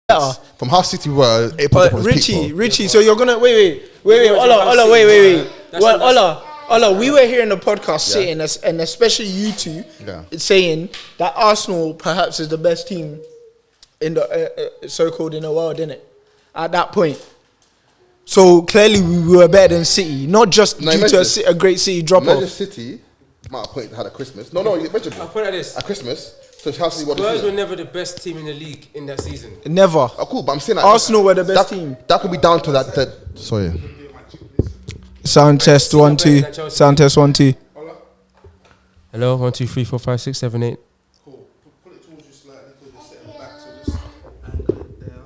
better. From how City were, Richie. So you're gonna wait. Ola, wait. Ola, we were here in the podcast saying, and especially you two, saying that Arsenal perhaps is the best team in the so-called in the world, innit? At that point. So clearly we were better than City, not just due to a great City drop off. Imagine City might have point had at Christmas. No, imagine. I'll put it like this. At Christmas. So Chelsea Spurs were never the best team in the league in that season. Never. Oh, cool, but I'm saying that Arsenal were the best team. That could be down to that. Sorry. Sound test 1 2. Sound test 1 2. Hello, 1 2 3 4 5 6 7 8. Cool. Put it towards you slightly because you're sitting back, so just angle it there.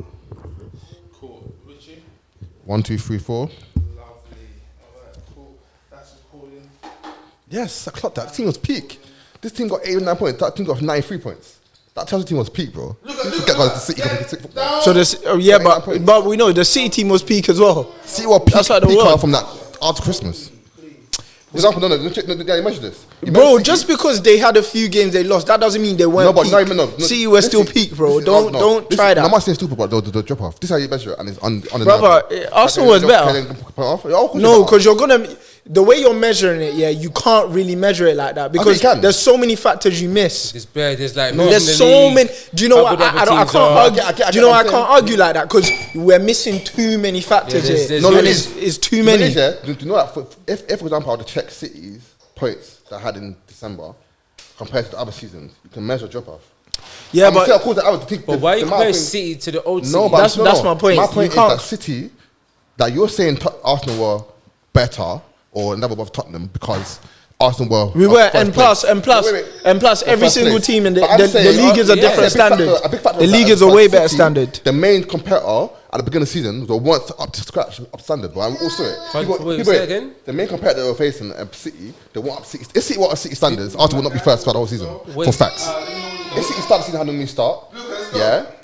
Cool. Richie. 1 2 3 4. Lovely. Alright, cool. That's recording. Yes, I clocked that. The team was peak. This team got 89 points. That team got 93 points. That Chelsea team was peak, bro. So this, but we know the City team was peak as well. City were peak. That's like the word. From that after Christmas. For example, no, you mentioned this. Bro, just because they had a few games they lost, that doesn't mean they weren't peak. No. City were still peak, bro. Don't try that. I'm not saying stupid, but the drop off. This is how you measure it, and it's on the. Brother, Arsenal was better. No, because you're gonna. The way you're measuring it, you can't really measure it like that because there's so many factors you miss. There's so many. Do you know what? I can't argue. Do you know why I can't argue like that? Because we're missing too many factors here. It's too many. Do you know that? If for example, I would check City's points that I had in December compared to the other seasons, you can measure drop off. Yeah, but why are you comparing City to the old City? No, that's my point. My point is that City, that you're saying Arsenal were better or never above Tottenham because Arsenal were. And plus, every single team in the league is a different standard. The league is a way better standard. The main competitor at the beginning of the season was up to scratch, up standard. But I'm also say again. The main competitor they were facing City, they weren't up 60. If City were up 60 standards, Arsenal would not be first for the whole season. For facts. If City start the season how they normally start,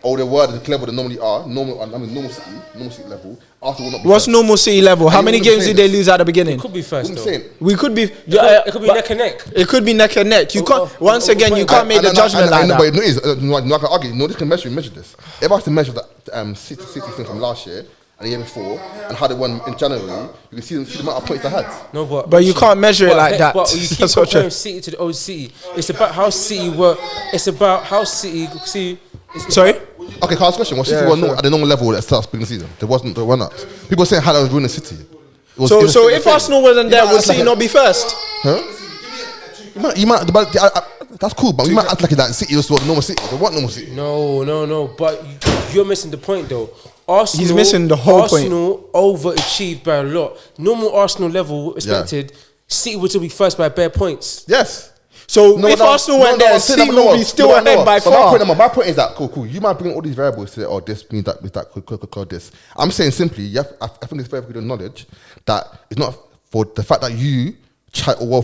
or they were the level they normally are, normal City level, Arsenal will not be What's first. Normal City level? How many games did they lose at the beginning? It could be first though. We could be. It could be neck and neck. It could be neck and neck. You can't. Once again, you can't make the judgment like that. But no, I can argue. No, this can measure this. If I was to measure that City thing from last year and the year before, and how they won in January, you can see the amount of points they had. No, but you can't measure it like that. But you keep comparing City to the old City. It's about how City were. It's about how City. Sorry. Okay, can I ask a question? Was City at the normal level at the start of the season? They were not. People saying how they was ruining City. So if Arsenal wasn't there, would City not be first? Huh? That's cool, but we might act like that City was what normal City. They want normal City. No. But you're missing the point though. Arsenal, he's missing the whole point. Arsenal overachieved by a lot. Normal Arsenal level expected City would still be first by bare points. Yes. So if Arsenal went there, City will be still ahead by far. My point is that cool. You might bring all these variables to say, this means that could this. I'm saying simply, I think it's very good knowledge that it's not for the fact that you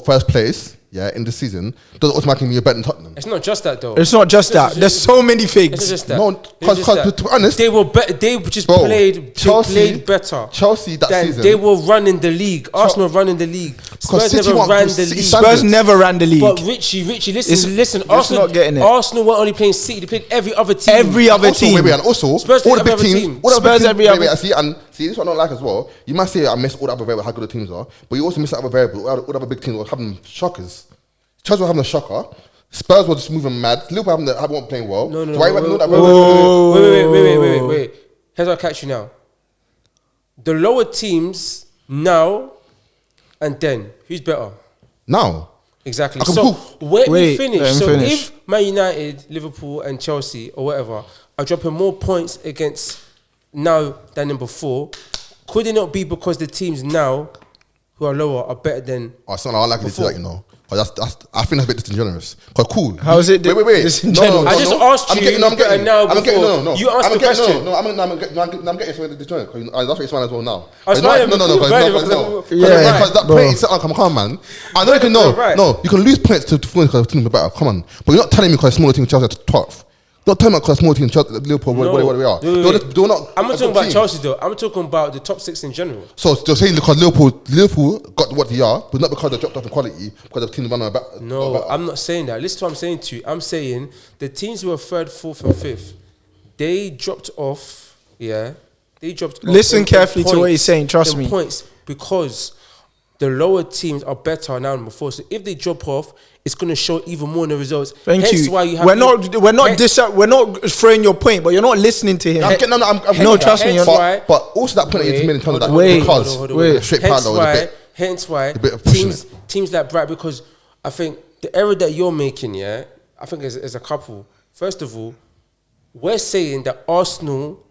first place. In the season, doesn't automatically mean you're better than Tottenham. It's not just that though. It's not just that. There's so many things. It's just that. No, because to be honest, they were better. They just played better. Chelsea that season, they were running the league. Arsenal running the league. Spurs never ran the league. Spurs never ran the league. But Richie, listen. Arsenal not getting it. Arsenal weren't only playing City. They played every other team. And also, Spurs all the big teams. Spurs every other. See, this is what I don't like as well. You might say I miss all the other variables, how good the teams are, but you also miss the other variable. All the other big teams were having shockers. Chelsea were having a shocker. Spurs were just moving mad. Liverpool weren't playing well. No. So why Wait. Here's what I catch you now. The lower teams now and then, who's better? Now. Exactly. So where we finish. So if Man United, Liverpool and Chelsea or whatever are dropping more points against now than in before, could it not be because the teams now who are lower are better than it's not I like to do that, you know. I think that's a bit disingenuous. Cause cool. How is it? Wait. No, I just asked you. I'm getting now. No. You asked the question. No, I'm getting something disingenuous. That's what it's fine as well now. No. Because that point is come on, man. I know you can No, you can lose points to because the team are better. Come on, but you're not telling me because smaller team Chelsea are 12th. Don't tell me because small team Liverpool what we are. They're not. I'm not talking about Chelsea though. I'm talking about the top 6 in general. So they're saying because Liverpool got what they are, but not because they dropped off in quality, because the team running about. No, I'm not saying that. Listen to what I'm saying to you. I'm saying the teams who are 3rd, 4th, and 5th, they dropped off. Yeah, they dropped. Listen carefully to what he's saying. Trust me. Points because the lower teams are better now than before. So if they drop off, it's going to show even more in the results. Thank you. Why you have we're not throwing your point, but you're not listening to him. Trust me. But also that point is made in terms of that hence why teams like Brighton, because I think the error that you're making, I think is a couple. First of all, we're saying that Arsenal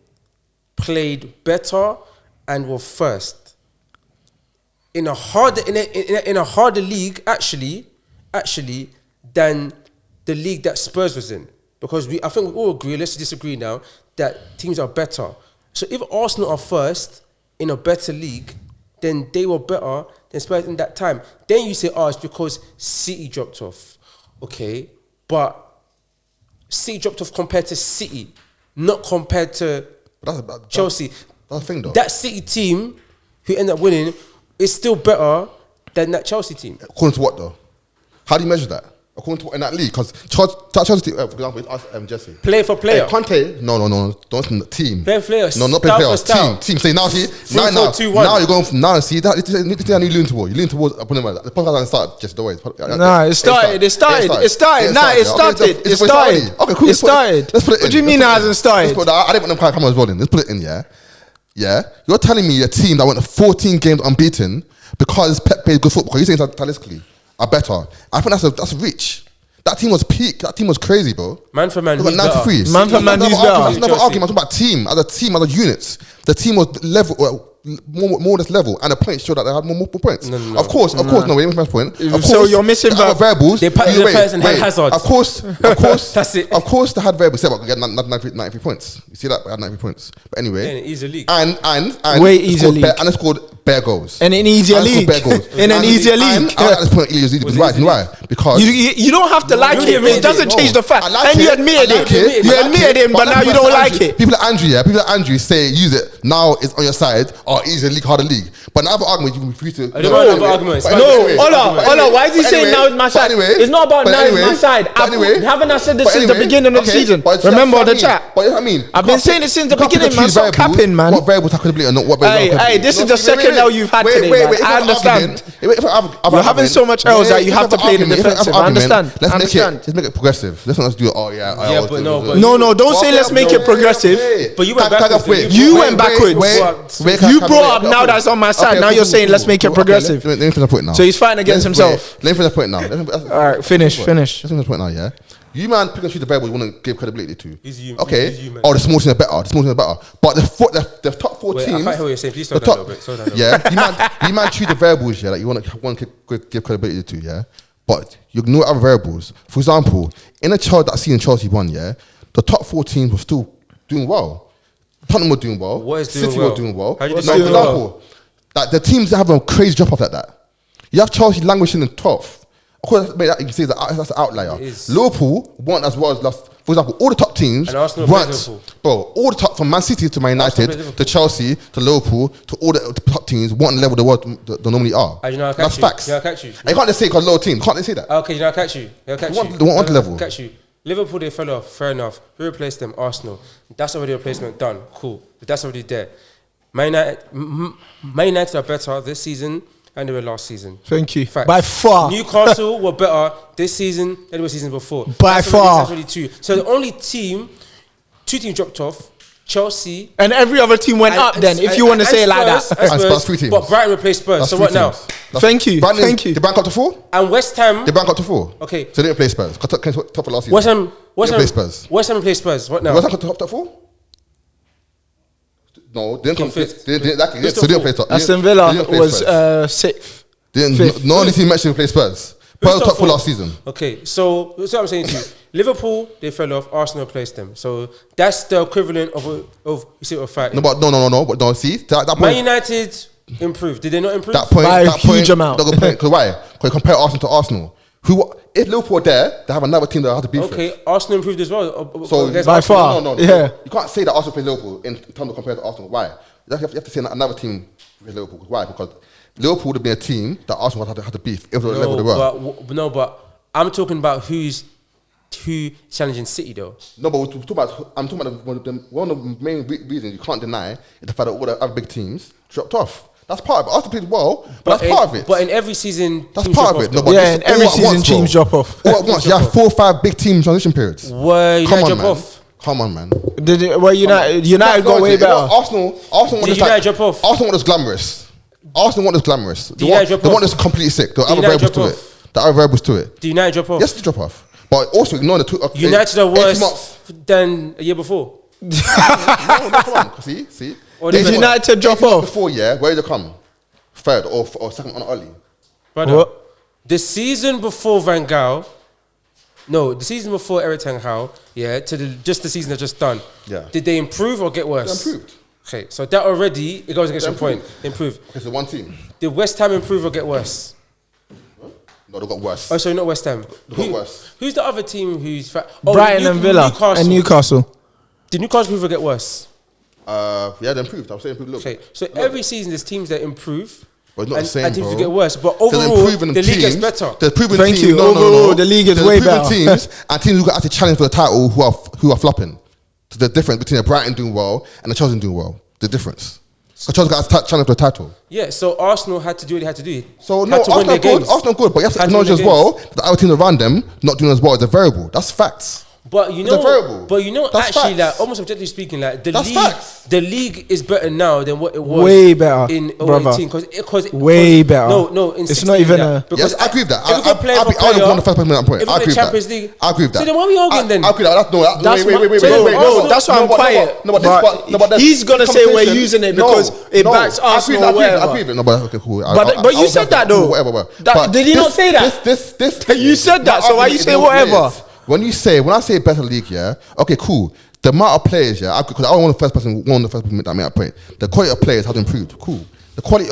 played better and were first in a harder league actually than the league that Spurs was in, because I think we all agree, let's disagree now, that teams are better. So if Arsenal are first in a better league, then they were better than Spurs in that time. Then you say, it's because City dropped off. Okay, but City dropped off compared to City, not compared to Chelsea. That's the thing, though. That City team who ended up winning is still better than that Chelsea team. According to what, though? How do you measure that? According to what in that league? Because Chelsea, for example, it's us, Jesse. Player for player. Conte, no, don't team. Player for player. No, not player for player. Team. Say now, see, now you're going from now. See that it's a new lean towards. You lean towards opponent. The podcast hasn't started. Just the way. Nah, it started. It started. Okay, cool. It started. Let's put it in. What do you mean it hasn't started? I didn't want them to come as well. Let's put it in. Yeah. You're telling me a team that went 14 games unbeaten because Pep played good football. You're saying statistically are better. I think that's a reach. That team was peak. That team was crazy, bro. Man for man, who's 93. Man for man, who's better? That's another argument. I'm talking about team, as a unit. The team was level, more or less level, and the points showed that they had more points. No. Of course, no. Wait, my point. Of course, so you're missing variables. They packed the defense and had Hazard. Of course. That's it. Of course, they had variables. Say, get 93 points. You see that? They had 93 points. But anyway, in an easier league. And way easier league. And they scored bare goals. And an easier league. In an easier league. And at this point, why? Because you don't have to like it. It doesn't change the fact. And you admitted it. You admitted it, but now you don't like it. People like Andrew say use it. Now it's on your side. Or easier league, harder league. But another argument you refuse to. I don't want another argument. Ola, why is he saying now it's my side? It's not about now it's my side. Haven't I said this since the beginning of the season? Remember the chat? But I mean, I've been saying it since the beginning, man. Stop capping, man. What variables accountability and not what variables? Hey, this is the second L you've had today, man. I understand. You're having so much L's that you have to play the defensive. I understand. Let's make it progressive. Let's not just do it. No, don't say let's make it progressive. But you went backwards. You went backwards. You brought up now that's on my side. Now you're saying let's make it progressive. Let me finish the point now. So he's fighting against himself. Let me finish the point now. All right, finish. Let's finish the point now, yeah? You man pick and choose the variable you want to give credibility to. Okay. The small teams are better. But the top 4 teams. I can't hear what you're saying. Please slow down a little bit. Yeah. You man choose the variables that you want to give credibility to, yeah? But you ignore other variables. For example, in that season Chelsea won, yeah, the top 4 teams were still doing well. Tottenham were doing well. What is doing City well? were doing well. How do you do well? That the teams that have a crazy drop off like that. You have Chelsea languishing in 12th. Of course, you can say that's an outlier. Liverpool won as well as last. For example, all the top teams weren't. Bro, all the top from Man City to Man United to Chelsea to Liverpool to all the top teams weren't the level they normally are. That's facts. You can't just say because low team. Can't they say that? Okay, I catch you. They want the level. Catch you. Liverpool, they fell off. Fair enough. Who replaced them? Arsenal. That's already a replacement done. Cool. But that's already there. Man United are better this season than they were last season. Thank you. Facts. By far. Newcastle were better this season than they were season before. By far. That's already 2. So the only 2 teams dropped off. Chelsea. And every other team went up then, if you want to say it like that. And Spurs 3 teams. But Brighton replaced Spurs. So what now? Thank you. They bank up to 4? And West Ham. They bank up to 4. Okay. So they didn't play Spurs. Top of last season. West Ham Spurs. West Ham replaced Spurs. What now? West Ham top 4? No, they didn't come fifth. They didn't play top. Aston Villa was 6th. No only team actually played Spurs. Spurs top 4 last season. Okay, so that's what I'm saying to you. Liverpool, they fell off. Arsenal placed them. So that's the equivalent of you see what fighting. No. But no. See that point. Man United improved. Did they not improve? By a huge amount. Because why? Because you compare Arsenal to Arsenal. If Liverpool are there, they have another team that have to beat. Okay, Arsenal improved as well. So by far, no. Yeah. You can't say that Arsenal plays Liverpool in terms of compared to Arsenal. Why? You have to say another team with Liverpool. Why? Because Liverpool would have been a team that Arsenal had to beat if they were the level they were. But I'm talking about who's who challenging City though. No, but I'm talking about one of the main reasons you can't deny is the fact that all the other big teams dropped off. That's part of it. Arsenal played well, but that's part of it. But in every season, that's part of it. No, but in every season, teams drop off. All at once, you have 4 or 5 big team transition periods. Were United drop off? Come on, man. United got way better. Arsenal want this United drop off? Arsenal want this glamorous. Arsenal want this glamorous. They want this completely sick. The other variables to it. Do United drop off? Yes, they drop off. But also ignore the two. United are worse than a year before. No, come on. See. Did United drop off before? Yeah, where did they come? Third or second on Ollie. Brother, the season before Van Gaal. No, the season before Eric Ten Hag, just the season they've just done. Yeah. Did they improve or get worse? They improved. Okay, so that already, it goes against your point. Improved. Okay, so one team. Did West Ham improve or get worse? No, they got worse. Oh, sorry, not West Ham. They got worse. Who's the other team who's... Brighton and Villa and Newcastle. Did Newcastle improve or get worse? They improved. I would say improved. Okay, so every season there's teams that improve. But not the same, and teams bro. get worse. But overall, the league gets better. There's proven Thank teams. you. Overall, the league is way better. Teams and teams who got actually challenge for the title who are flopping. So the difference between the Brighton doing well and the Chelsea doing well. The difference. Because Chelsea got to challenge for the title. Yeah, so Arsenal had to do what they had to do. So no, Arsenal good, but you have to acknowledge as well that the other teams around them not doing as well as a variable. That's facts. But you know, That's actually, facts. like almost objectively speaking, like facts. the league is better now than what it was. Way better in brother. 18 because way better. No, it's not even a. Yes, I agree with that. I agree with that. So then why are we arguing then? I agree with that. Wait. That's why I'm quiet. But he's gonna say we're using it because it backs Arsenal or whatever. I agree with it. No, but okay, cool. But you said that though. Whatever. Did he not say that? You said that. So why you say whatever? When I say better league, yeah, okay, cool. The amount of players, yeah, because I don't want the first person that made that point. The quality of players has improved, cool. The quality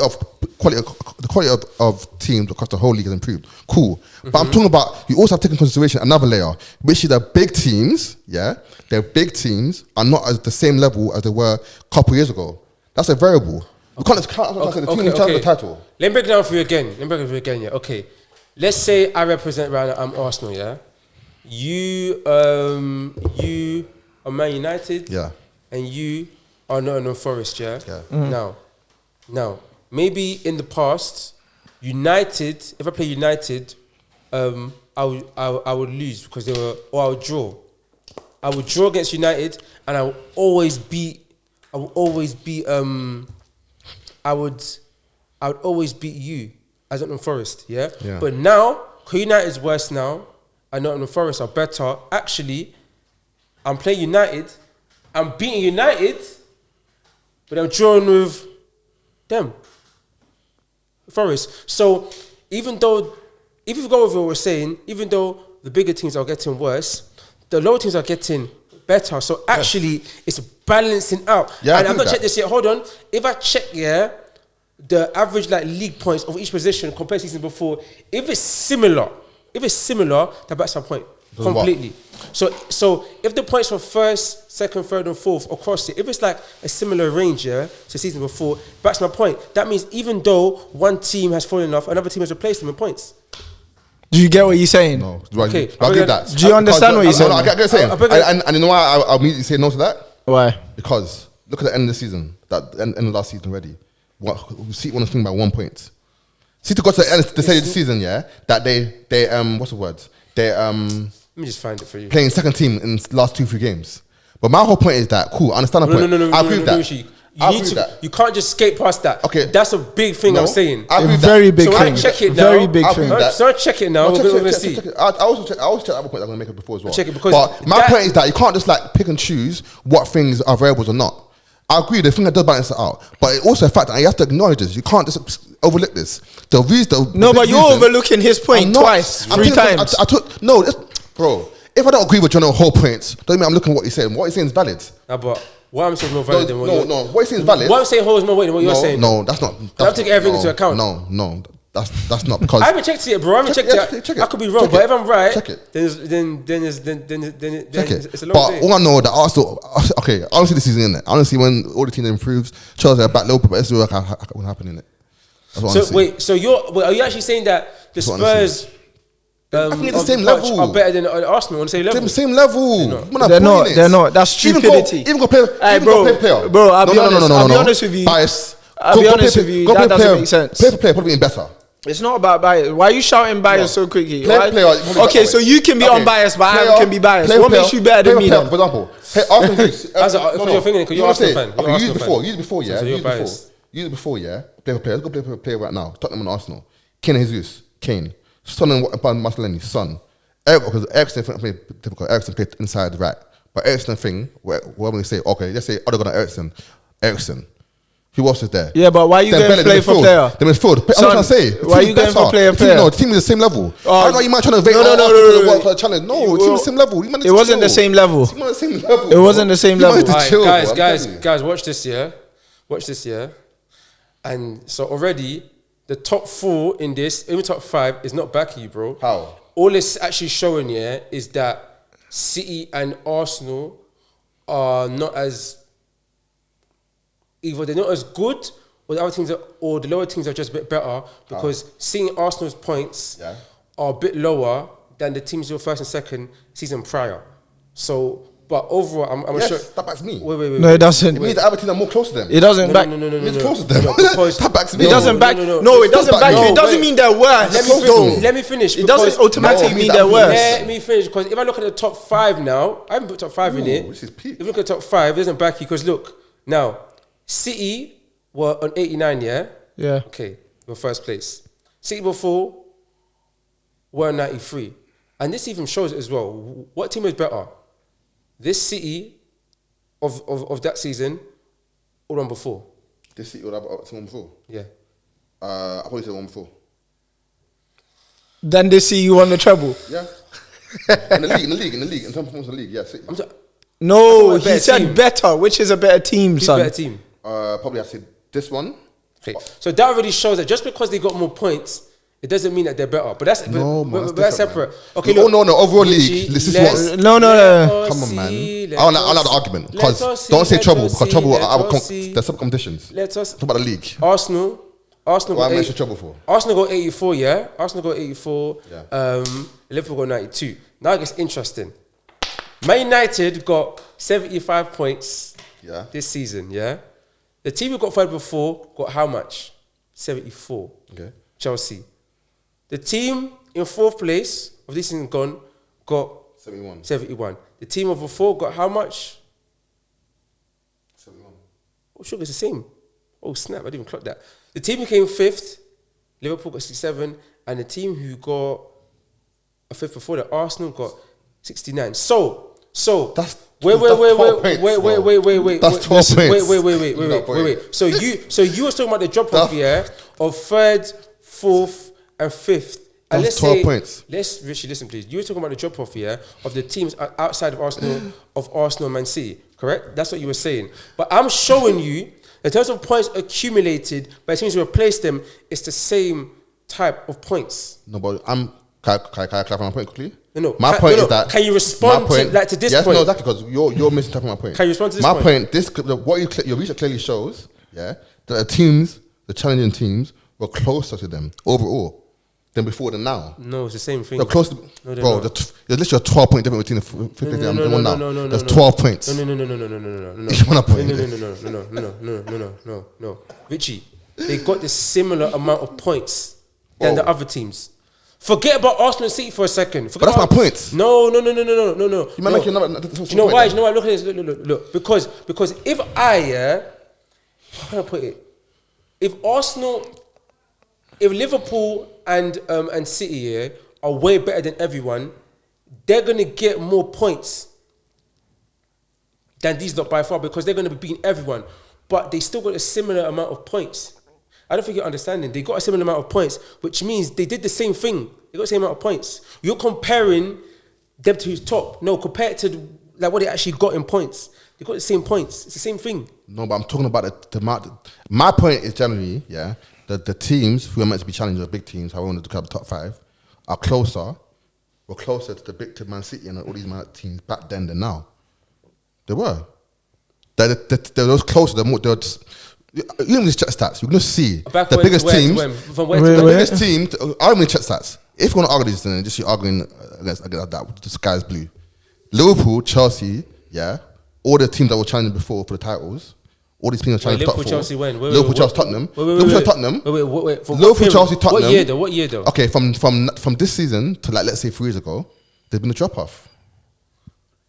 of teams across the whole league has improved, cool. But I'm talking about you also have to take into consideration another layer, which is the big teams, yeah. Their big teams are not at the same level as they were a couple years ago. That's a variable. You can't just count the team in terms of the title. Let me break it down for you again. Yeah. Okay, let's say I represent Arsenal, yeah. You are Man United, yeah, and you are Nottingham Forest, yeah. Mm-hmm. Now, maybe in the past, United. If I play United, I would lose because I would draw. I would draw against United, and I would always beat you as Nottingham Forest, yeah. But now, because United's worse now. And Nottingham Forest are better. Actually, I'm playing United. I'm beating United, but I'm drawing with them. Forest. So even though, if you go with what we're saying, even though the bigger teams are getting worse, the lower teams are getting better. So actually, it's balancing out. Yeah, and I've not checked this yet. Hold on. If I check, the average league points of each position compared to season before, if it's similar, that backs my point completely. So if the points for first, second, third, and fourth across it, if it's like a similar range, to season before, backs my point. That means even though one team has fallen off, another team has replaced them in points. Do you get what you're saying? No. Okay. I get that. Do you understand what you're saying? I get what you're saying. And you know why I immediately say no to that? Why? Because look at the end of the season, that end of last season already. City won the thing by 1 point. City got to the end of the season, that they what's the word? Let me just find it for you. Playing second team in the last 2-3 games. But my whole point is that, cool, I understand the point. No, I agree with that. You can't just skate past that. Okay. That's a big thing I'm saying. I agree with very big so thing. When I check it now, very big thing. So I check it now, we're going to see. I always check the other point I'm going to make it before as well. Check it because but my point is that you can't just pick and choose what things are variables or not. I agree, the thing that does balance it out. But it's also a fact that you have to acknowledge this. You can't just overlook this. But you're overlooking his point twice, 3 times. Bro, if I don't agree with your whole points, don't mean I'm looking at what you're saying. What you're saying is valid. But what I'm saying is more valid than what you're saying. No, what you're saying is valid. What I'm saying holds more weight than what you're saying. No, that's not. I'm taking everything into account. No. That's not because I haven't checked it, bro. I haven't checked it. I could be wrong, but if I'm right, check it. Then it's a long day. But all I know that Arsenal, okay, I don't see the season in it. I don't see when all the teams improves. Chelsea are back low, but it's still what's happening in it. So are you actually saying that the Spurs I think it's the same level. Are better than Arsenal on the same level. They're the same level. They're not. That's stupidity. Even go play. Bro, I'll be honest with you. Bias. I'll be honest with you. That doesn't make sense. Play for player probably better. It's not about bias. Why are you shouting bias so quickly? Okay, so you can be unbiased, but I can be biased. What makes you better than me then? For example, hey, Arsenal. You're thinking because you're Arsenal fan. Okay, use it before, yeah. Use it before, yeah. Play for player. Let's go play for a player right now. Tottenham and Arsenal. Kane and Jesus. Kane. Son and Marcelini. Son. Because Eriksen played inside right. But Eriksen thing, where we say, okay, let's say Odegaard and Eriksen. Who else is there? Yeah, but why are you going player for player? The midfield. I'm trying to say. Why are you going for player? No, the team is the same level. I don't know you might trying to invade. No, the team is the same level. It wasn't the same level. It wasn't the same level. Guys, watch this, yeah? Watch this, yeah? And so already, the top 4 in this, even top 5, is not backing you, bro. How? All it's actually showing, yeah, is that City and Arsenal are not as... Either they're not as good, or the other teams or the lower teams are just a bit better because seeing Arsenal's points are a bit lower than the teams who were first and second season prior. So, but overall, I'm sure that backs me. Wait. No, it doesn't. It means the other teams are more close to them. It doesn't back. No. It's closer to them. That backs me. It doesn't back. No, it doesn't back you. It doesn't mean they're worse. Let me finish. It doesn't automatically mean they're worse. Let me finish because if I look at the top 5 now, I haven't put top 5 in it. This is peak. If you look at the top 5, it doesn't back you because look now. City were on 89, yeah? Yeah. Okay, we're first place. City before were on 93. And this even shows it as well. What team is better? This City of that season or one before? This City or that one before? Yeah. I probably said one before. Then they see you won the treble? Yeah. in the league. In terms of performance in the league, yeah. City. No, he said better. Which is a better team, son? Better team? Probably I said this one. Okay. So that already shows that just because they got more points, it doesn't mean that they're better. But that's that's separate. Man. Okay. No. Overall league. This is what. No. Come on, man. I like the argument because don't say trouble because trouble. There's some competitions. Let's talk about the league. Arsenal. What am I trouble for? Arsenal got 84. Yeah. Arsenal got 84. Yeah. Liverpool got 92. Now it gets interesting. Man United got 75 points. Yeah. This season. Yeah. The team who got 5 before got how much? 74. Okay. Chelsea. The team in 4th place of this season gone got 71. The team of before got how much? 71. Oh, sure, it's the same. Oh, snap, I didn't even clock that. The team who came 5th, Liverpool got 67, and the team who got a 5th before that, Arsenal got 69. So that's wait. That's 12 points. So you was talking about the drop off here of 3rd, 4th, and 5th. And that's 12 points. Richie, listen, please. You were talking about the drop off here of the teams outside of Arsenal, Man City, correct? That's what you were saying. But I'm showing you, in terms of points accumulated by teams who replaced them, it's the same type of points. No, but can I clarify my point quickly? No. My point is that. Can you respond to this point? No, exactly, because you're misinterpreting my point. Can you respond to this point? My point, what your research clearly shows, that the challenging teams, were closer to them overall than before than now. No, it's the same thing. They're close to, bro. There's literally a 12-point difference between the 50 and one now. There's 12 points. No. Each one a point. No. Richie, they got the similar amount of points than the other teams. Forget about Arsenal and City for a second. But that's my point. No. You might make another. Do you know why? Look at this. Look. Because if how can I put it? If Liverpool and City are way better than everyone, they're gonna get more points than these lot by far because they're gonna be beating everyone. But they still got a similar amount of points. I don't think you're understanding. They got a similar amount of points, which means they did the same thing. They got the same amount of points. You're comparing them to who's top. No, compare it to what they actually got in points. They got the same points. It's the same thing. No, but I'm talking about the my point is generally, that the teams who are meant to be challenging the big teams, how I wanted to club top 5, were closer to the big to Man City and all these teams back then than now. They were. They're those closer. They're more. You don't need to check stats. You're going to see the biggest teams. The biggest team. I don't really check stats. if you want to argue this, then just you're arguing against that. The sky's blue. Liverpool, Chelsea, yeah, all the teams that were challenging before for the titles. All these teams are challenging. Liverpool, Chelsea, when? Liverpool, Chelsea, Tottenham. Liverpool, Chelsea, Tottenham. Liverpool, Chelsea, Tottenham. What year though? Okay, from this season to like let's say 3 years ago, there's been a drop off.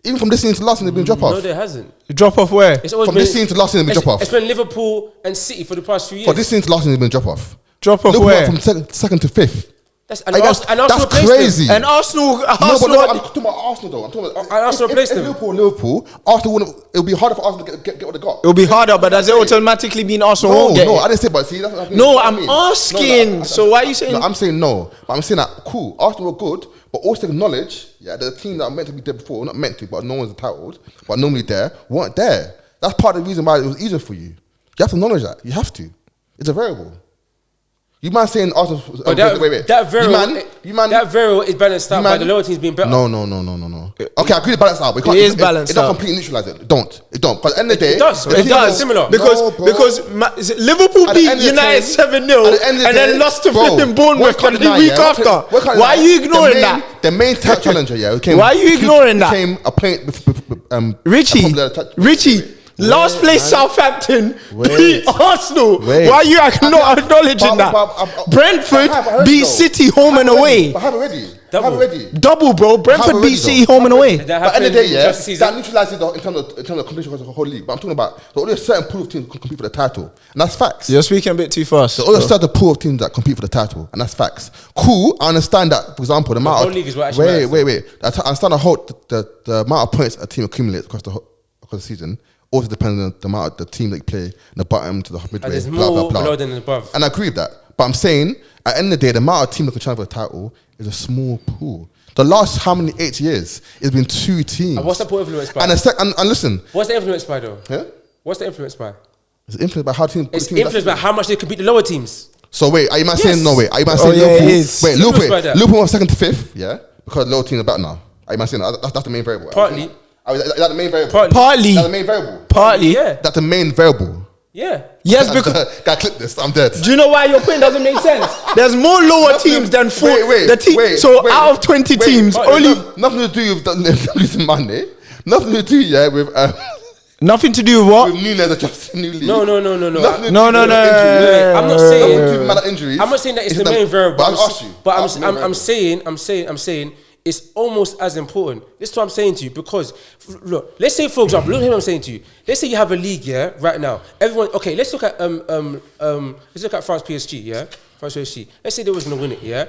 Even from this season to last season, there's been a drop off. No, there hasn't. Drop off where? From this season to last season, there's been a drop off. It's been Liverpool and City for the past few years. For this season to last season, there's been a drop off. Drop off where? From second to 5th. That's crazy. And Arsenal. No, but no, I'm talking about Arsenal though. I'm talking about Arsenal replaced them. Liverpool. Arsenal wouldn't. It'll be harder for Arsenal to get what they got. It'll be harder, but does it automatically mean Arsenal won't get it? No, I didn't say. But see, that's no, I'm asking. So why are you saying? No, I'm saying no. But I'm saying that cool. Arsenal were good, but also acknowledge, yeah, the team that are meant to be there before, not meant to, but no one's entitled, but normally there, weren't there. That's part of the reason why it was easier for you. You have to acknowledge that. You have to. It's a variable. You man saying Arsenal? Wait. That variable is balanced out by the lower teams being better. No. Okay, I agree. Balanced out. It is balanced out. It don't completely neutralize it. It don't. Because at the end of the day, it does. Similar. Because Liverpool beat United 7-0 and then lost to flipping Bournemouth the week after. Why are you ignoring that? The main title challenger, yeah. Why are you ignoring that? Became a point. Richie. Last place Southampton beat Arsenal. Why are you not acknowledging that? Brentford beat City home and away. I have already. Double, bro. Brentford beat City home and away. But at the end of the day, yeah, that neutralizes in terms of competition across the whole league. But I'm talking about there's only a certain pool of teams that can compete for the title, and that's facts. You're speaking a bit too fast. There's only a certain pool of teams that compete for the title, and that's facts. Cool, I understand that. For example, the amount of league is what actually wait. I understand the amount of points a team accumulates across the season. Also depends on the amount of the team that you play, the bottom to the midway, there's more below than above. And I agree with that. But I'm saying, at the end of the day, the amount of teams that can challenge for the title is a small pool. The last 8 years, it's been 2 teams. And what's the pool influenced by? And listen. What's the influence by though? Yeah? What's the influence by? It's influenced by how teams. It's influenced by how much they compete the lower teams. So wait, are you man saying no? Wait, are you man saying Liverpool? Wait, Liverpool went 2nd to 5th, yeah, because the lower teams are better now. Are you man saying that? That's the main variable. Partly. Is that the main variable? Partly. That's the main variable. Partly. Yeah. That's the main variable. Yeah. Yes, because gotta clip this. I'm dead. Do you know why your point doesn't make sense? There's more lower teams than 4. Out of 20 teams, only nothing to do with losing money. Nothing to do with nothing to do with what? With Nunes adjusting new league. No. No. I'm not saying. Injuries. I'm not saying that it's the main variable. But I've asked you. But I'm saying. It's almost as important. This is what I'm saying to you because, look, let's say, for example, look at what I'm saying to you. Let's say you have a league, yeah, right now. Everyone, okay, let's look at France PSG, yeah? France PSG. Let's say they was going to win it, yeah?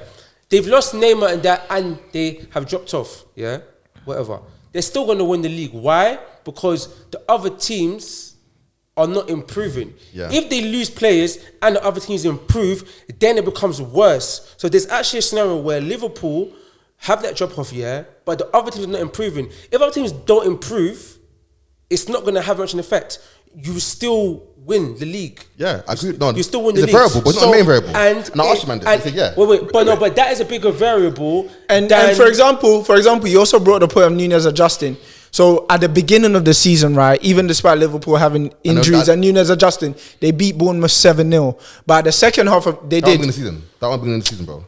They've lost Neymar and that, and they have dropped off, yeah? Whatever. They're still going to win the league. Why? Because the other teams are not improving. Yeah. If they lose players and the other teams improve, then it becomes worse. So there's actually a scenario where Liverpool have that drop off, yeah, but the other teams are not improving. If other teams don't improve, it's not going to have much an effect. You still win the league. Yeah, I agree. No, you still win the league. It's a variable, but it's not a main variable. And I asked you, man, I said, yeah. But that is a bigger variable. And for example, you also brought the point of Nunes adjusting. So at the beginning of the season, right, even despite Liverpool having injuries and Nunes adjusting, they beat Bournemouth 7-0. But at the second half, That one beginning of the season, bro.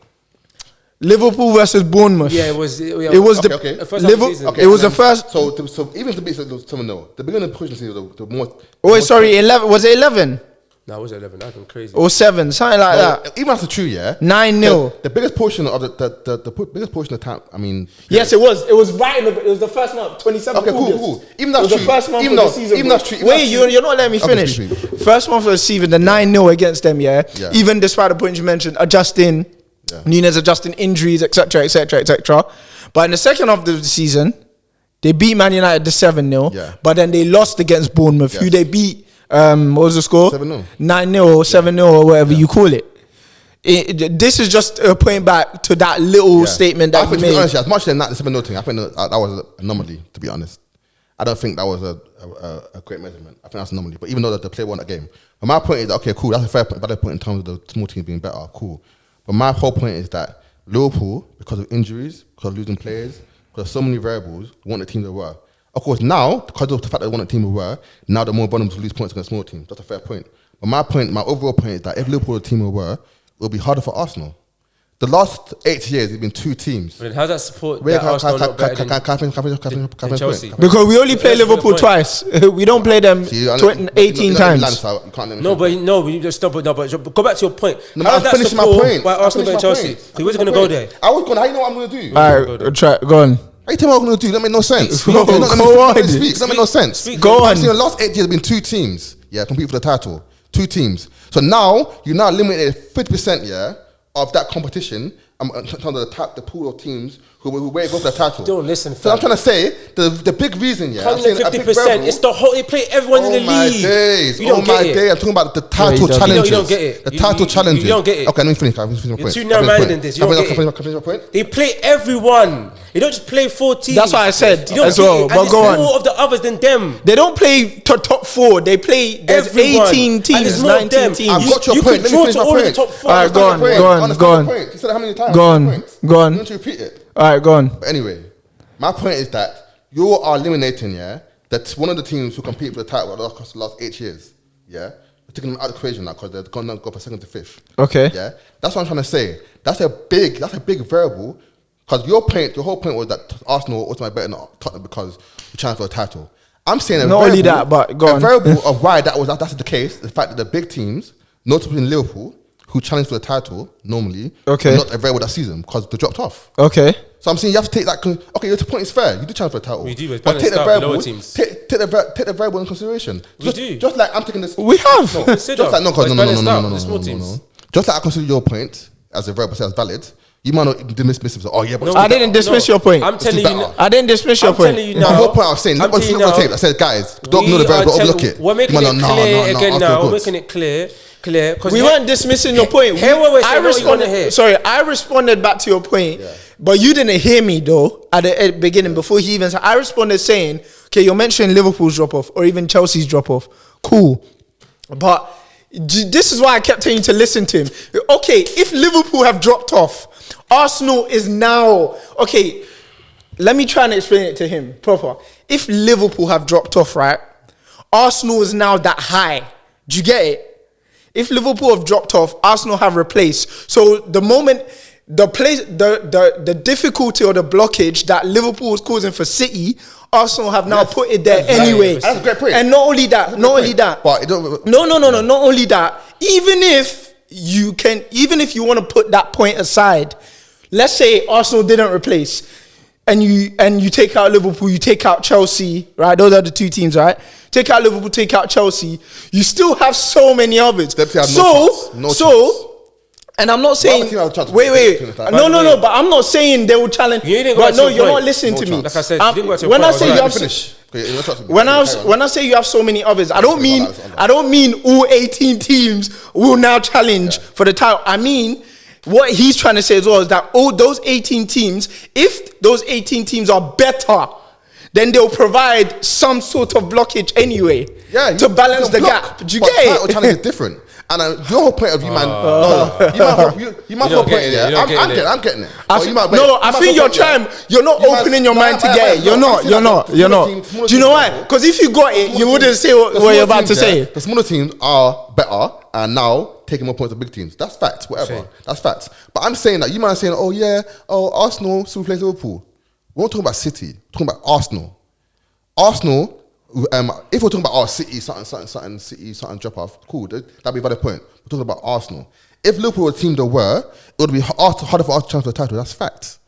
Liverpool versus Bournemouth. Yeah, it was. It was the first half of the season. It was the first. So even to beat 7-0, the beginning of the push season, the more. Oh, sorry, 11. Was it 11? No, it was 11. That'd been crazy. Or 7, something like that. Even after 2, yeah. 9-0. The biggest portion of the biggest portion of time. I mean. Yes, it was. It was right in the. It was the first month, 27. Okay, cool. Even that's true. The first month of the season. Even that's true. Wait, you're not letting me finish. First month of the season, the 9-0 against them. Yeah. Even despite the points you mentioned, adjusting. Yeah. Nunes adjusting injuries, etc. But in the second half of the season, they beat Man United the 7-0. Yeah. But then they lost against Bournemouth, who they beat. What was the score? 7-0. 9-0 or 7-0 or whatever you call it. This is just a point back to that little statement that you made. To be honest, as much as that, the 7-0 thing, I think that was an anomaly, to be honest. I don't think that was a great measurement. I think that's an anomaly. But even though the player won that game. But my point is, okay, cool, that's a valid point in terms of the small teams being better, cool. But my whole point is that Liverpool, because of injuries, because of losing players, because of so many variables, want the team they were. Of course, now, because of the fact that they want the team they were, now they're more vulnerable to lose points against small teams. That's a fair point. But my overall point is that if Liverpool were the team they were, it would be harder for Arsenal. The last 8 years, it's been 2 teams. But how does that support that Arsenal not better than Chelsea? Because we only play Liverpool twice. We don't play them 18 times. No, but we just stop. No, but go back to your point. No, how I'm does that finishing my support point. why Arsenal better Chelsea? He wasn't going to go there. I was going. How you know what I'm going to do? All right, try. Go on. How you tell me what I'm going to do? That made no sense. Go on. That made no sense. Go on. The last 8 years have been 2 teams. Yeah, compete for the title. 2 teams. So now you now eliminated 50%. Yeah, of that competition. I'm trying to tap the pool of teams who go for the title. Don't listen. So I'm trying to say the big reason, yeah. 50%. It's the whole. They play everyone in the league. Days. I'm talking about the title challenges. You don't get it. The title challenges. You don't get it. Okay, let me finish. You're too narrow-minded in this. You don't get it. They play everyone. They don't just play 4 teams. That's what I said as well. But go on. More of the others than them. They don't play top 4. They play. There's 18 teams, 19 teams. I've got your point. Let me finish my point. All right, go on. You said how many times? Go on. You want to repeat it? All right, go on. But anyway, my point is that you are eliminating, yeah, that's one of the teams who compete for the title across the last 8 years, yeah. We're taking them out of the equation now because they're going to go from 2nd to 5th. Okay. Yeah, that's what I'm trying to say. That's a big variable because your whole point was that Arsenal are ultimately better than Tottenham because we're trying for a title. I'm saying not only that, but go on. A variable of why that's the case, the fact that the big teams, notably in Liverpool, who challenge for the title normally, okay, not available that season because they dropped off. Okay. So I'm saying you have to take that. Okay, your point is fair. You do challenge for a title. We do, but take the variable. Take the variable in consideration. Just like I'm taking this. We have. No, just like no. Just like I consider your point as a variable as valid. You might not dismiss it. Oh yeah, but I didn't dismiss your point. I'm telling you. I didn't dismiss your point. The whole point I was saying. I said, guys, don't know the variable. Overlook it. We're making it clear again now. We're making it clear. We weren't dismissing your point. I responded back to your point, but you didn't hear me though at the beginning before he even said. I responded saying, okay, you're mentioning Liverpool's drop off or even Chelsea's drop off. Cool, but this is why I kept telling you to listen to him. Okay, if Liverpool have dropped off, Arsenal is now okay. Let me try and explain it to him proper. If Liverpool have dropped off, right, Arsenal is now that high. Do you get it? If Liverpool have dropped off, Arsenal have replaced. So the moment the difficulty or the blockage that Liverpool was causing for City, Arsenal have now put it there anyway. That's a great point. And not only that. But not only that. Even if you want to put that point aside, let's say Arsenal didn't replace, and you take out Liverpool, you take out Chelsea, right? Those are the 2 teams, right? Take out Liverpool, take out Chelsea. You still have so many others. And I'm not saying. Wait. No. But I'm not saying they will challenge. But no, you're not listening to me. Like I said, when I say you have, when I say you have so many others, I don't mean all 18 teams will now challenge for the title. I mean, what he's trying to say as well is that all those 18 teams, if those 18 teams are better, then they'll provide some sort of blockage anyway to balance the gap. Do you get it? Title challenge is different. And your whole point of view, man. You might have a point there. I'm getting it. I think you're trying. You're not opening your mind to get it. You're not. Do you know why? Because if you got it, you wouldn't say what you're about to say. The smaller teams are better and now taking more points than big teams. That's facts. Whatever. That's facts. But I'm saying that you might be saying, Arsenal still plays Liverpool. We're not talking about City. We're talking about Arsenal. Arsenal. If we're talking about City, something drop off, cool, that'd be a valid point. We're talking about Arsenal. If Liverpool were a team there were, it would be harder for us to challenge for the title. That's fact.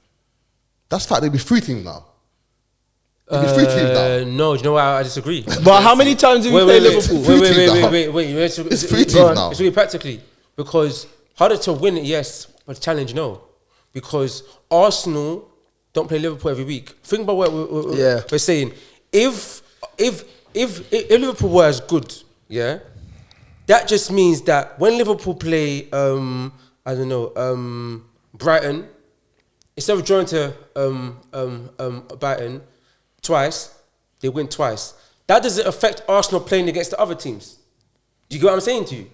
There'd be 3 teams now. No, do you know why I disagree? But how many times have you played Liverpool? Wait. It's 3 teams now. It's really practically because harder to win it, yes, but challenge, no, because Arsenal don't play Liverpool every week. Think about what we're saying. If Liverpool were as good, that just means that when Liverpool play, Brighton, instead of drawing to Brighton twice, they win twice. That doesn't affect Arsenal playing against the other teams. Do you get what I'm saying to you?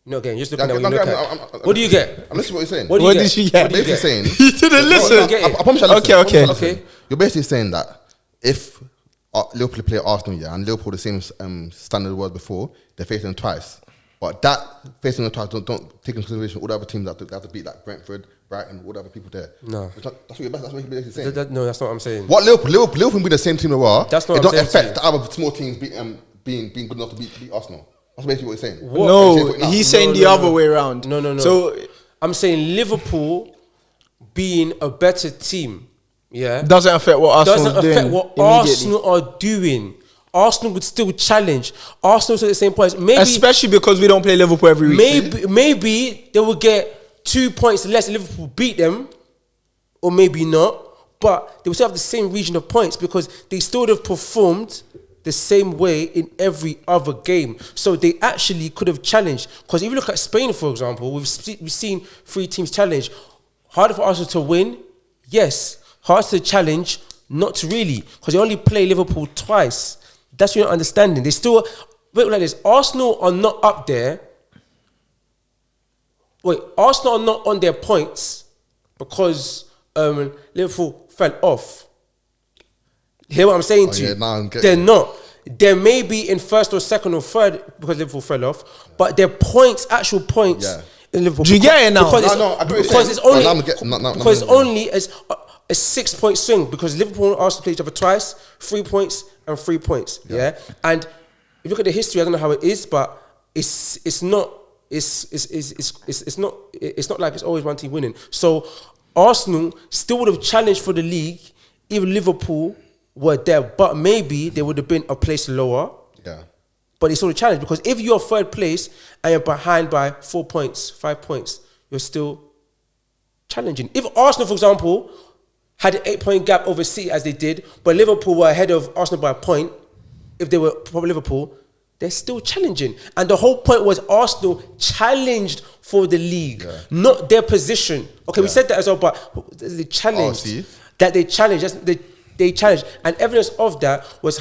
No, again, you're just looking at what you look at. What do you get? I'm listening to what you're saying. What did she get? You're basically saying... You didn't listen. I promise you I listen. Okay. You're basically saying that if Liverpool play Arsenal, and Liverpool the same standard was before, they're facing them twice. But that facing them twice don't take into consideration all the other teams that have to beat, like Brentford, Brighton, whatever people there. No. That's what you're basically saying. No, that's not what I'm saying. What Liverpool be the same team they were. That's not it what don't I'm saying affect the other small teams being good enough to beat Arsenal. That's basically what he's saying. No, he's saying the other way around. No. So I'm saying Liverpool being a better team, doesn't affect what Arsenal doesn't affect what Arsenal are doing. Arsenal would still challenge. Arsenal's at the same points. Maybe, especially because we don't play Liverpool every week. Maybe they will get 2 points less if Liverpool beat them, or maybe not. But they will still have the same region of points because they still would have performed the same way in every other game. So they actually could have challenged. Because if you look at Spain, for example, we've seen 3 teams challenge. Harder for Arsenal to win, yes. Harder to challenge, not really. Because they only play Liverpool twice. That's what you're not understanding. They still, wait like this, Arsenal are not up there. Arsenal are not on their points because Liverpool fell off. Hear what I'm saying to you? They're not. They may be in first or second or third because Liverpool fell off, but their points, actual points in Liverpool. Do you get it now? Because it's only a 6 point swing because Liverpool and Arsenal play each other twice, 3 points and 3 points. Yeah. And if you look at the history, I don't know how it is, but it's not like it's always one team winning. So Arsenal still would have challenged for the league if Liverpool were there, but maybe they would have been a place lower. Yeah. But it's still a challenge because if you're third place and you're behind by 4 points, 5 points, you're still challenging. If Arsenal, for example, had an 8 point gap over City as they did, but Liverpool were ahead of Arsenal by a point, if they were probably Liverpool, they're still challenging. And the whole point was Arsenal challenged for the league, not their position. Okay, we said that as well, but they challenged. That they challenged. They challenged. And evidence of that was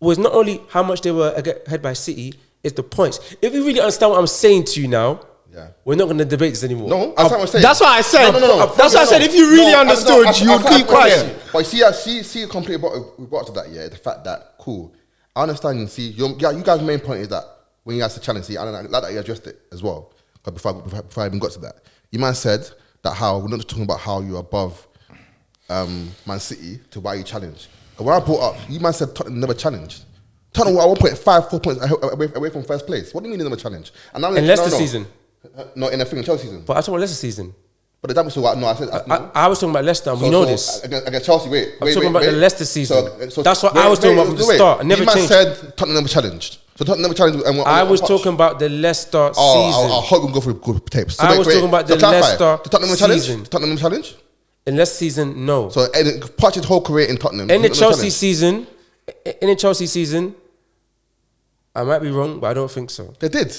was not only how much they were ahead by City, it's the points. If you really understand what I'm saying to you now, we're not going to debate this anymore. No, that's what I'm saying. That's what I said. No. That's what I said. If you really understood, you would keep quiet. But see, completely we brought to that, the fact that, cool, I understand and see, you guys' main point is that when you guys to challenge, I don't like that you addressed it as well, before I even got to that. You man said that how, we're not just talking about how you're above Man City to why you challenge. And when I brought up, you man said Tottenham never challenged. Tottenham were at 1.5, 4 points away from first place. What do you mean they never challenge? And in Leicester season? No, in the freaking Chelsea season. But I talking about Leicester season. But that was so. No, I said I was talking about Leicester. We know this. Against Chelsea. I was talking about the Leicester season. So that's what I was talking about from the start. I never changed. Said Tottenham never challenged. So Tottenham never challenged. I was talking about the Leicester season. I hope we go through good tapes. I was talking about the Leicester season. Tottenham never challenge. In Leicester season, no. So Pochettino's whole career in Tottenham. In the Chelsea season, I might be wrong, but I don't think so. They did.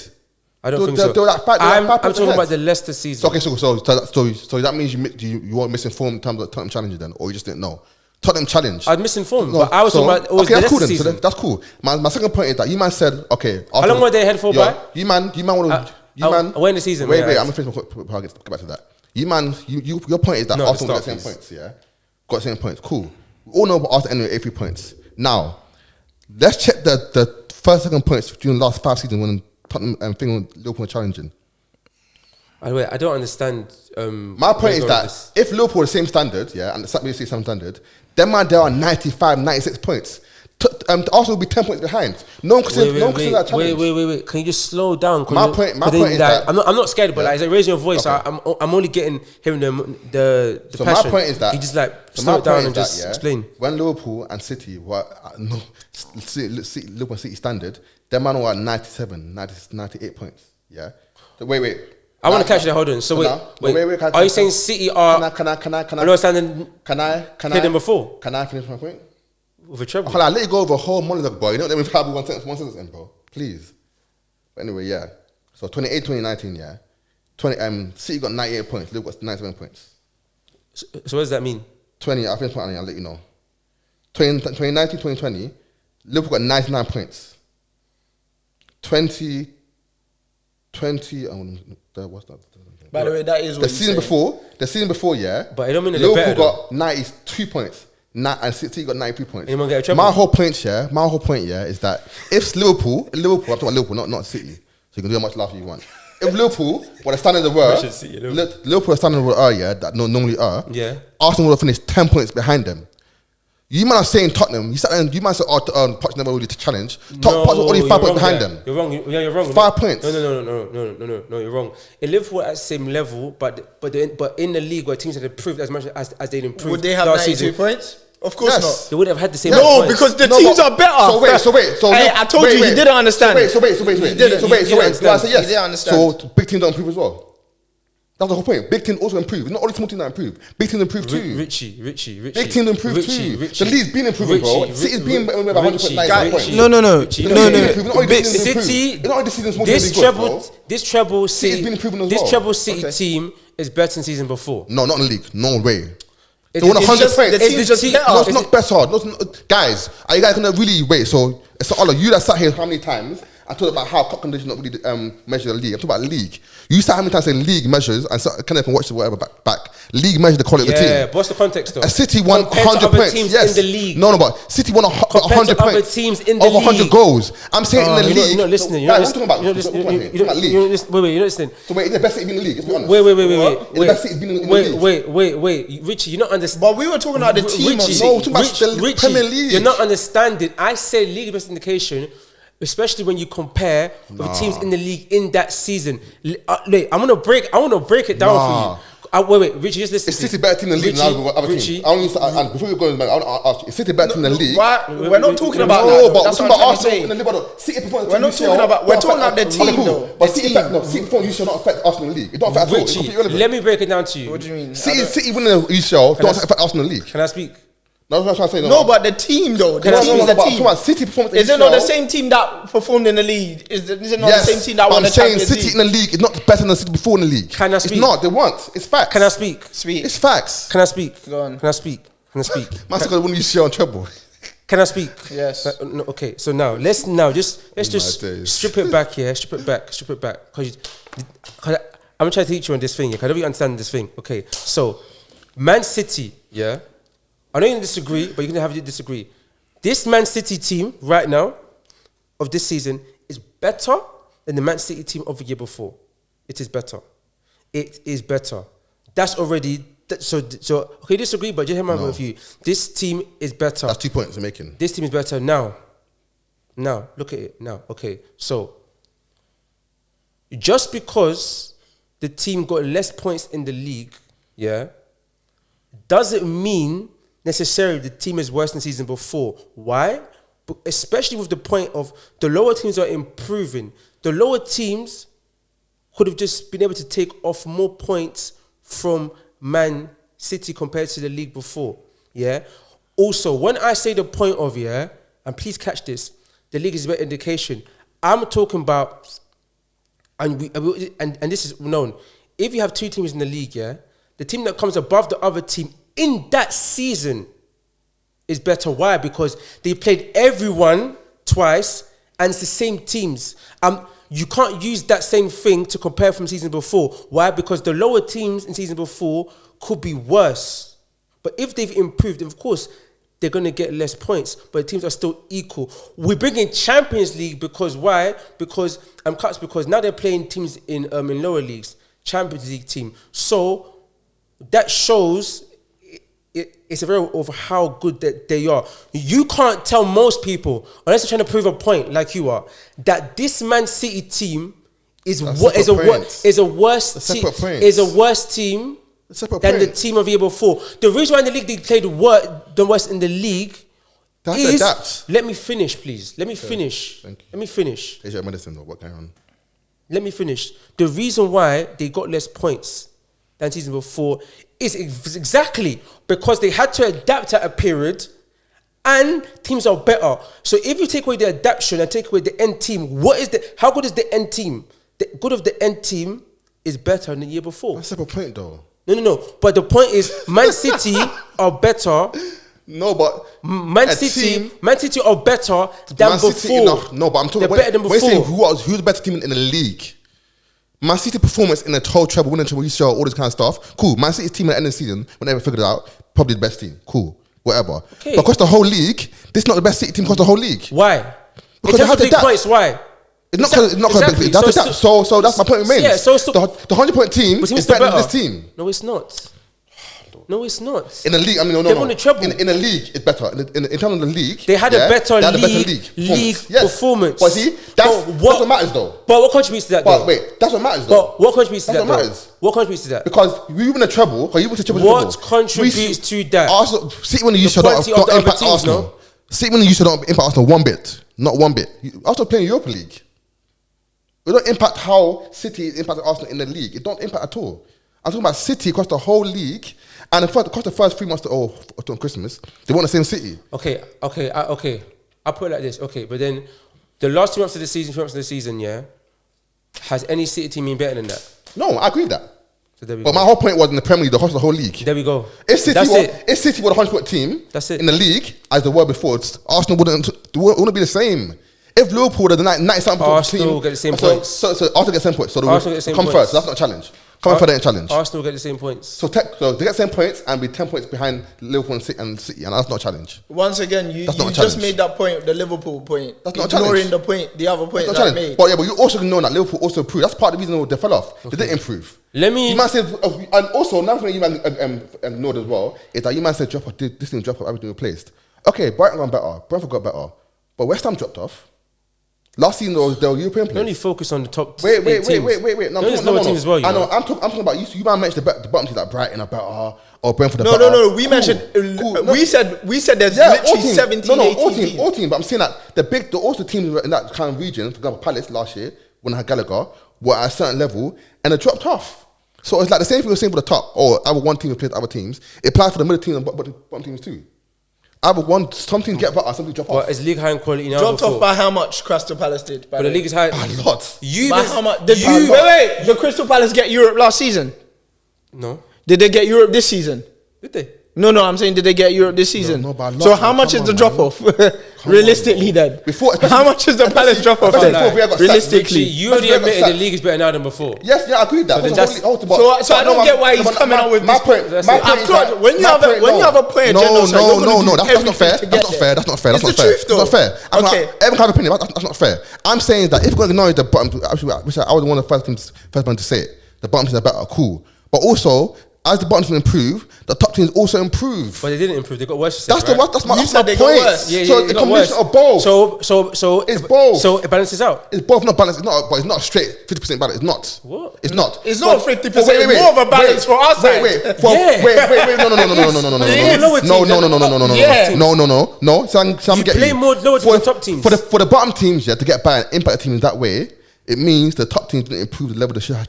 I don't think so. I'm talking about the Leicester season. Okay, so that means you weren't misinformed in terms of Tottenham challenge then, or you just didn't know. Tottenham challenge. I was misinformed, but I was talking about the Leicester season. That's cool. My second point is that you man said, okay. How long were they ahead for by? You man want to. When the season? Wait, I'm gonna finish my point. I'll get back to that. Your point is that Arsenal got the same points, got the same points. Cool. We all know about Arsenal anyway, 83 points. Now, let's check the first, second points during the last 5 seasons when Tottenham and Liverpool were challenging. By the way, I don't understand. My point is that if Liverpool are the same standard, and the same standard, then they are 95, 96 points. Arsenal will be 10 points behind. No one considers that challenge. Wait. Can you just slow down? My point is that I'm not scared, but like raising your voice, okay. I'm only hearing the so passion. My point is that you just slow it down and just explain. When Liverpool and City were Liverpool and City standard, their man were at 97, 98 points. Yeah. So wait. I want to catch that. Hold on. So wait. Are you saying City are? Can I hit them before? Can I finish my point? With a treble. I'll let you go over a whole monologue, boy. You don't let me have one sentence in, bro. Please. But anyway, So 2018-2019, City got 98 points. Liverpool got 97 points. So what does that mean? I'll finish my point, I'll let you know. 2019-2020, Liverpool got 99 points. 2020, what's that? By the way, that is what the season before, But I don't mean Liverpool got 92 points. And City got 93 points. Anyone get a treble? My whole point, is that if Liverpool, I'm talking about Liverpool, not City, so you can do how much laugh you want. if Liverpool were the standard they were, Liverpool are standard they are, that normally are. Yeah. Arsenal would have finished 10 points behind them. You might have saying Tottenham. You might say Pochettino never really to challenge. Tottenham only 5 points behind them. You're wrong. Yeah, you're wrong. 5 points. No. You're wrong. In Liverpool at the same level, but in the league where teams had improved as much as they'd improved. Would they have 92 points? Of course not. They wouldn't have had the same. No, because the teams are better. So wait. Hey, I told you, you didn't understand. So wait. You didn't. I said yes. You didn't understand. So big teams don't improve as well. That's the whole point. Big teams also improve. It's not only small teams that improve. Big teams improve too. Richie. Big teams improve too. The league's been improving, bro. City's been about 100 points. No. City. This treble City team is better than season before. No, not in the league. No way. They won 100 points. It's not better. Guys, are you guys gonna really wait? So it's not all of you that sat here how many times I talked about how cup conditions not really measure the league. I'm talking about league. You sat how many times saying league measures, and Kenneth can watch the whatever back. League measure the quality of the team. Yeah, but what's the context though? A City won 100 points. Yes. In the league. No, but City won 100 points. Other teams in the over league. 100 goals. I'm saying in the league. You're not listening. You're not listening. Wait, you're not listening. So wait, is the best City been in the league? Let's be honest. Wait. The best City been in the league. Wait, Richie, you're not understanding. But we were talking about the team. No, talking about the Premier League. You're not understanding. I say league best indication, especially when you compare with teams in the league in that season. I want to break it down for you. Wait, Richie, just listen. Is City better team in the league than other teams? And before you go, I want to ask you: is City better team in the league? We're not talking about that. No, but we're talking about Arsenal in the league. City performance. We're not talking about. We're talking about the team, though. But City performance should not affect Arsenal in the league. It don't affect at all. It's completely irrelevant. Let me break it down to you. What do you mean? City winning the UCL don't affect Arsenal in the league. Can I speak? That's what I'm trying to say. No, but the team though. The team is the team. City performance. Is it not the same team that performed in the league? Is it not the same team that won the Champions League? City in the league is not better than City before in the league. Can I speak? It's not. They want. It's facts. Can I speak? Speak. It's facts. Can I speak? Go on. Can I speak? Man's gonna win UCL on treble. Can I speak? Yes. No, okay. So now let's just strip it back here. Strip it back. Because I'm gonna try to teach you on this thing. Because I don't really understand this thing. Okay. So Man City, yeah. I know you disagree, but you're gonna have to disagree. This Man City team right now of this season is better than the Man City team of the year before. It is better. It is better. That's already so. Okay, disagree, but just hear my point of view. This team is better. That's 2 points I'm making. This team is better now. Now look at it now. Okay, so just because the team got less points in the league, yeah, doesn't mean necessarily the team is worse than the season before. Why? But especially with the point of the lower teams are improving. The lower teams could have just been able to take off more points from Man City compared to the league before. Yeah. Also, when I say the point of, yeah, and please catch this, the league is a better indication. I'm talking about, and this is known. If you have two teams in the league, yeah, the team that comes above the other team in that season is better. Why? Because they played everyone twice and it's the same teams. You can't use that same thing to compare from season before. Why? Because the lower teams in season before could be worse. But if they've improved, of course, they're going to get less points, but the teams are still equal. We bring in Champions League because why? Because now they're playing teams in lower leagues, Champions League team. So that shows it's a very of how good that they are. You can't tell most people, unless you're trying to prove a point like you are, that this Man City team is a worse team than the team of the year before. The reason why in the league they played the worst in the league is... Let me finish, please. Let me finish. Let me finish. Take your medicine though. What going on? Let me finish. The reason why they got less points than season before is exactly because they had to adapt at a period and teams are better. So if you take away the adaptation and take away the end team, how good is the end team? The good of the end team is better than the year before. That's a separate point though. No. But the point is Man City are better. No, but Man City are better than Man before. City, no, but I'm talking about better than before. Saying who's the better team in the league? Man City performance in the whole treble, winning treble, UCL, all this kind of stuff. Cool. Man City's team at the end of the season, when they ever figured it out, probably the best team. Cool. Whatever. Okay. But across the whole league, this is not the best City team across the whole league. Why? Because in terms of big points, why? It's not Exactly. So that's my point. Yeah, so the 100-point team is better than this team. No, it's not. No, it's not. In the league, I mean, no. They won the treble. In the league, it's better. In terms of the league, they had a better league performance. But see, that's what matters, though. But what contributes to that? But wait, that's what matters, though. But what contributes to that? What contributes to that? Because we win a treble. What contributes to that? Arsenal, City when you used to don't impact Arsenal. City when you used to don't impact Arsenal one bit, not one bit. Arsenal playing Europa League. We don't impact how City impacted Arsenal in the league. It don't impact at all. I'm talking about City across the whole league, and across the first 3 months on Christmas, they won the same City. Okay. I'll put it like this. Okay, but then the last 2 months of the season, yeah, has any City team been better than that? No, I agree with that. So there we but go. my whole point was in the Premier League, the whole league. There we go. If City were a 100-point team in the league, as they were before, Arsenal wouldn't be the same. If Liverpool were the 97 team, Arsenal get the same points. So Arsenal get the same points. So Arsenal get the same come points. first. So that's not a challenge. Come for that challenge. Arsenal get the same points. So they get the same points and be 10 points behind Liverpool and City, and that's not a challenge. Once again, you just made that point, the Liverpool point. That's not a challenge. Ignoring the point, the other point that I made. But you also know that Liverpool also improved. That's part of the reason they fell off. Okay. They didn't improve. You might say, and also another thing you might ignored as well is that you might say this team dropped off, everything replaced. Okay, Brighton got better, Brentford got better, but West Ham dropped off. Last season, they were European players. Only focus on the top. Wait. No, teams as well. I know. I'm talking about you might mention the bottom teams like Brighton are better or Brentford are better. No. We mentioned. Cool. We said there's literally 17, 18 teams. All teams. But I'm saying that the also teams in that kind of region, for example, Palace last year when I had Gallagher, were at a certain level and they dropped off. So it's like the same thing we're saying for the top or other one team replace other teams. It applies for the middle teams and bottom teams too. Some teams get better, some teams drop off. But is league high in quality now? Dropped off by how much Crystal Palace did? But the league is high. A lot. By how much? Wait. Did Crystal Palace get Europe last season? No. Did they get Europe this season? Did they? No, I'm saying did they get Europe this season? No, but a lot, so how much is the drop off? Realistically then. How much is the Palace drop off then? Realistically. You already admitted the league is better now than before. Yes, I agree with that. So I don't get why he's coming out with my point. When you have a point agenda, no, that's not fair. That's not fair. It's the truth though. That's not fair. Okay. Everyone have an opinion. That's not fair. I'm saying that if we're going to acknowledge the bottom, I was one of the first man to say it. The bottom teams are better, cool. But also, as the bottom teams improve, the top teams also improve. But they didn't improve. They got worse. That's my point. Yeah, so the combination of both. So it's both. So it balances out. It's both not balanced. But it's not a straight 50% balance. It's not. What? It's not. It's not 50%. It's more of a balance for us. Wait. No. So I'm getting play more lower to the top teams. For the bottom teams, to get by and impact teams that way, it means the top teams didn't improve the level they should have.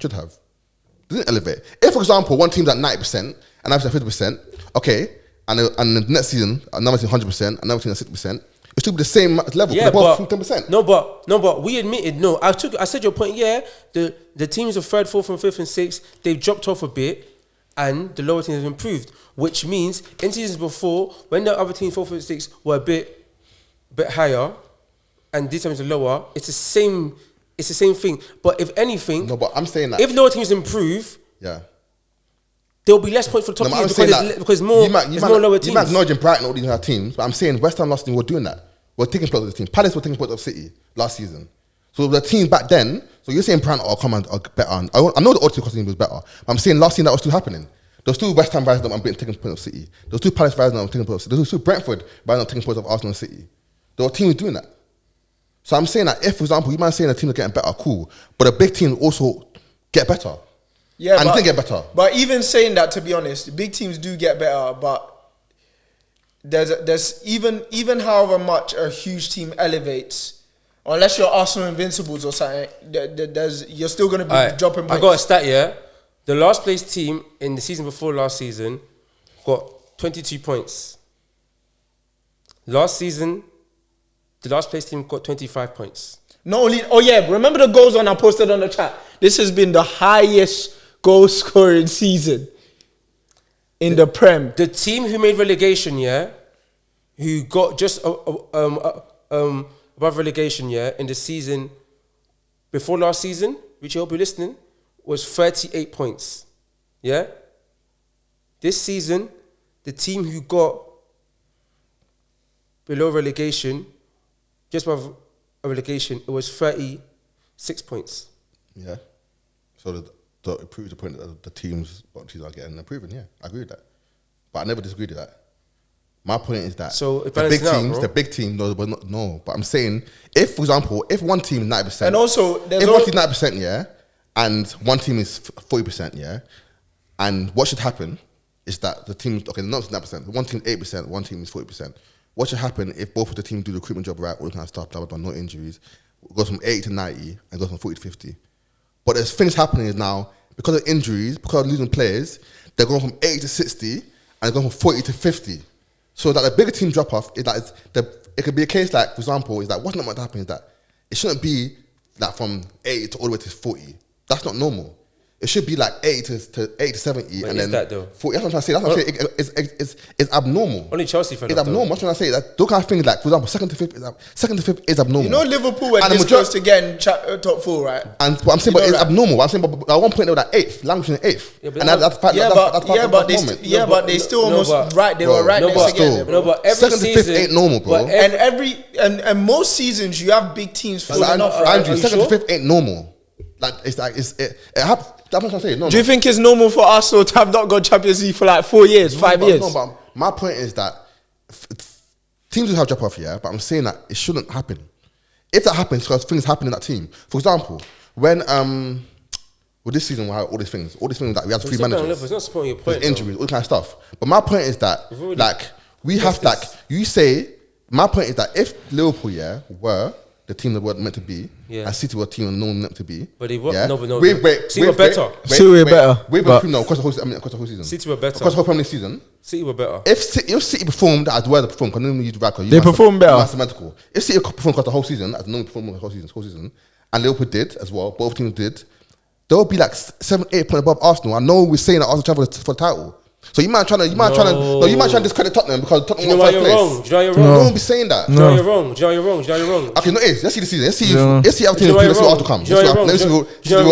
They didn't elevate. If, for example, one team's at 90% and another team's at 50%, okay, and the next season another team's 100%, another team's at 60%, it still be the same level. Yeah, both but 10%. No, but we admitted no. I said your point. Yeah, the teams of third, fourth, and fifth and sixth, they've dropped off a bit, and the lower teams have improved. Which means in seasons before, when the other teams fourth and sixth were a bit higher, and these teams are lower, it's the same. It's the same thing. But if anything, no, but I'm saying that if lower teams improve, yeah, there will be less points for the top teams because more lower teams. You might acknowledge Brighton all these other teams, but I'm saying West Ham last season were doing that. We're taking points of the team. Palace were taking points of City last season. So the team back then. So you're saying Brighton or Command are better. I know the odds team was better. But I'm saying last season that was still happening. There was still West Ham rising up and taking points of City. There was still Palace rising up and taking points of City. There was still Brentford rising up taking points of Arsenal and City. There were teams doing that. So I'm saying that if, for example, you might say the team are getting better, cool, but the big teams also get better. Yeah, and they get better. But even saying that, to be honest, big teams do get better. But there's even however much a huge team elevates, unless you're Arsenal Invincibles or something, you're still going to be dropping points. I got a stat here. The last place team in the season before last season got 22 points. Last season, the last place team got 25 points. Not only, remember the goals I posted on the chat? This has been the highest goal scoring season in the Prem. The team who made relegation, who got just above relegation, in the season before last season, which you hope you're listening, was 38 points. Yeah? This season, the team who got below relegation, just above a relegation, it was 30 6 points. Yeah. So it proves the point that the teams are getting improving. Yeah, I agree with that. But I never disagreed with that. My point is that the big teams, no. But I'm saying, if, for example, if one team is 90%, and also, one team is 90%, yeah, and one team is 40%, yeah, and what should happen is that the teams, okay, not 90%, one team is 8%, one team is 40%. What should happen if both of the teams do the recruitment job right, all that kind of stuff, blah, blah, blah, no injuries, it goes from 80 to 90 and goes from 40 to 50. But there's things happening is now, because of injuries, because of losing players, they're going from 80 to 60 and they're going from 40 to 50. So that the bigger team drop off is that it could be a case like, for example, is that what's not meant to happen is that it shouldn't be like from 80 to all the way to 40. That's not normal. It should be like 80 to 70 but and then that though? 40. That's what I'm trying to say. That's what I'm saying. It's abnormal. Only Chelsea fans. It's abnormal. That's what I'm trying to say. That those kind of things like, for example, second to fifth is abnormal. You know Liverpool were this close to getting top 4, right? And what I'm saying, but it's abnormal. What I'm saying, but at one point they were like 8th, languishing 8th. Yeah, but but they still almost right. They were right next again. No, but every second to fifth ain't normal, bro. And most seasons you have big teams falling off. Andrew, second to fifth ain't normal. Like it happens. That's what I'm saying. Do you think it's normal for Arsenal to have not got Champions League for like 4 years, 5 years? No, but my point is that teams will have drop off, yeah. But I'm saying that it shouldn't happen. If that happens, because things happen in that team. For example, when this season we had all these things that we had 3 managers. It's not supporting your point. Injuries, all kind of stuff. But my point is that we have you say. My point is that if Liverpool, were the team that were meant to be, and City were the team that no one meant to be. But they were City were better. City were better. We've been no across the whole season. City were better. Across the whole Premier League season. City were better. If City performed as well as they performed, because normally you do they performed better. Mathematical. If City performed across the whole season, as normally performed the whole season, and Liverpool did as well, both teams did, they'll be like 7, 8 points above Arsenal. I know we're saying that Arsenal travel for the title. So you might try to discredit Tottenham because Tottenham won first place. Do you know you're wrong? No one be saying that. Do you know you're wrong? Do you know you're wrong? Okay, no, let's see the season. Let's see how team let's see what Arsenal come. Let's see what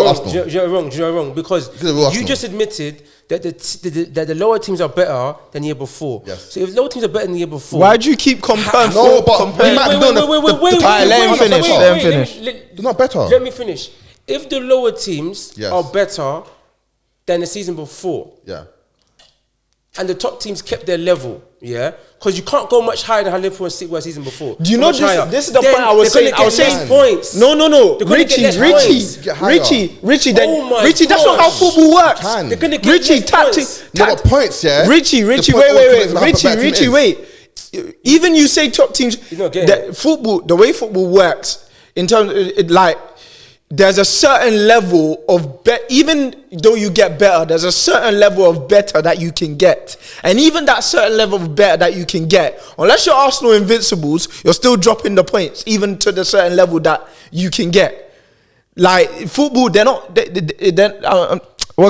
Arsenal. Do you know you're wrong? Because you just admitted that the lower teams are better than the year before. Yes. So if lower teams are better than the year before, why do you keep comparing? No, but we might let him finish. They're not better. Let me finish. If the lower teams are better than the season before, and the top teams kept their level, because you can't go much higher than how Liverpool and City were season before. Do you know this is the point I was saying? I was saying points. No. Richie. That's not how football works. They're gonna get Richie, points, Richie, wait. Even you say top teams, the way football works in terms of there's a certain level of even though you get better, there's a certain level of better that you can get. And even that certain level of better that you can get, unless you're Arsenal Invincibles, you're still dropping the points, even to the certain level that you can get. Like, football, what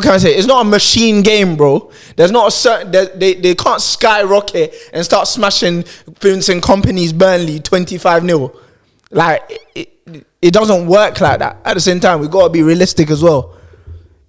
can I say? It's not a machine game, bro. There's not a certain, they can't skyrocket and start smashing Vincent Kompany's Burnley 25-0. Like, it doesn't work like that. At the same time, we got to be realistic as well.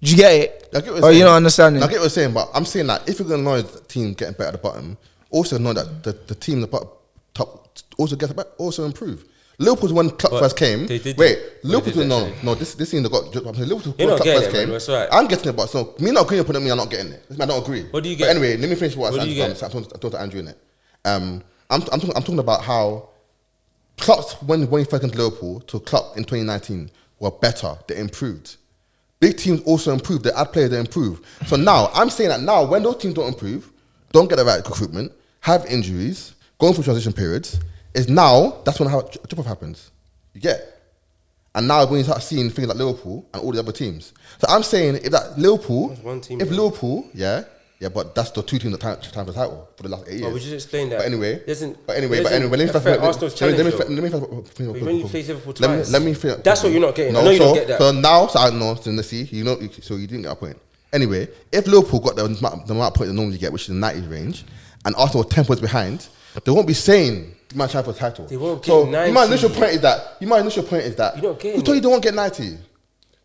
Do you get it? Or you don't understand it? I get what you're saying, but I'm saying that if you're going to know the team getting better at the bottom, also know that the team at the top also gets better, also improve. Liverpool, when Klopp first came, Liverpool, no, this team that got Liverpool when Klopp first came. Right. I'm getting it, but so me not agreeing upon it, me I'm not getting it. I don't agree. What do you get? But anyway, let me finish what I'm talking to Andrew in it. I'm talking about how Klopp, when he first came to Liverpool, to Klopp in 2019, were better. They improved. Big teams also improve. They add players, they improve. So now, I'm saying that now, when those teams don't improve, don't get the right recruitment, have injuries, going through transition periods, is now, that's when a drop-off happens. You get? And now when you start seeing things like Liverpool and all the other teams. So I'm saying, if Liverpool, but that's the two teams that time for the title for the last 8 years. Would you just explain that? But anyway, let me finish. That's what you're not getting. I know you don't get that. So now, let's see, so you didn't get a point. Anyway, if Liverpool got the amount of points they normally get, which is the 90s range, and Arsenal were 10 points behind, they won't be saying you might try for the title. They won't get 90. My initial point is that you don't get. Who told you they won't get 90?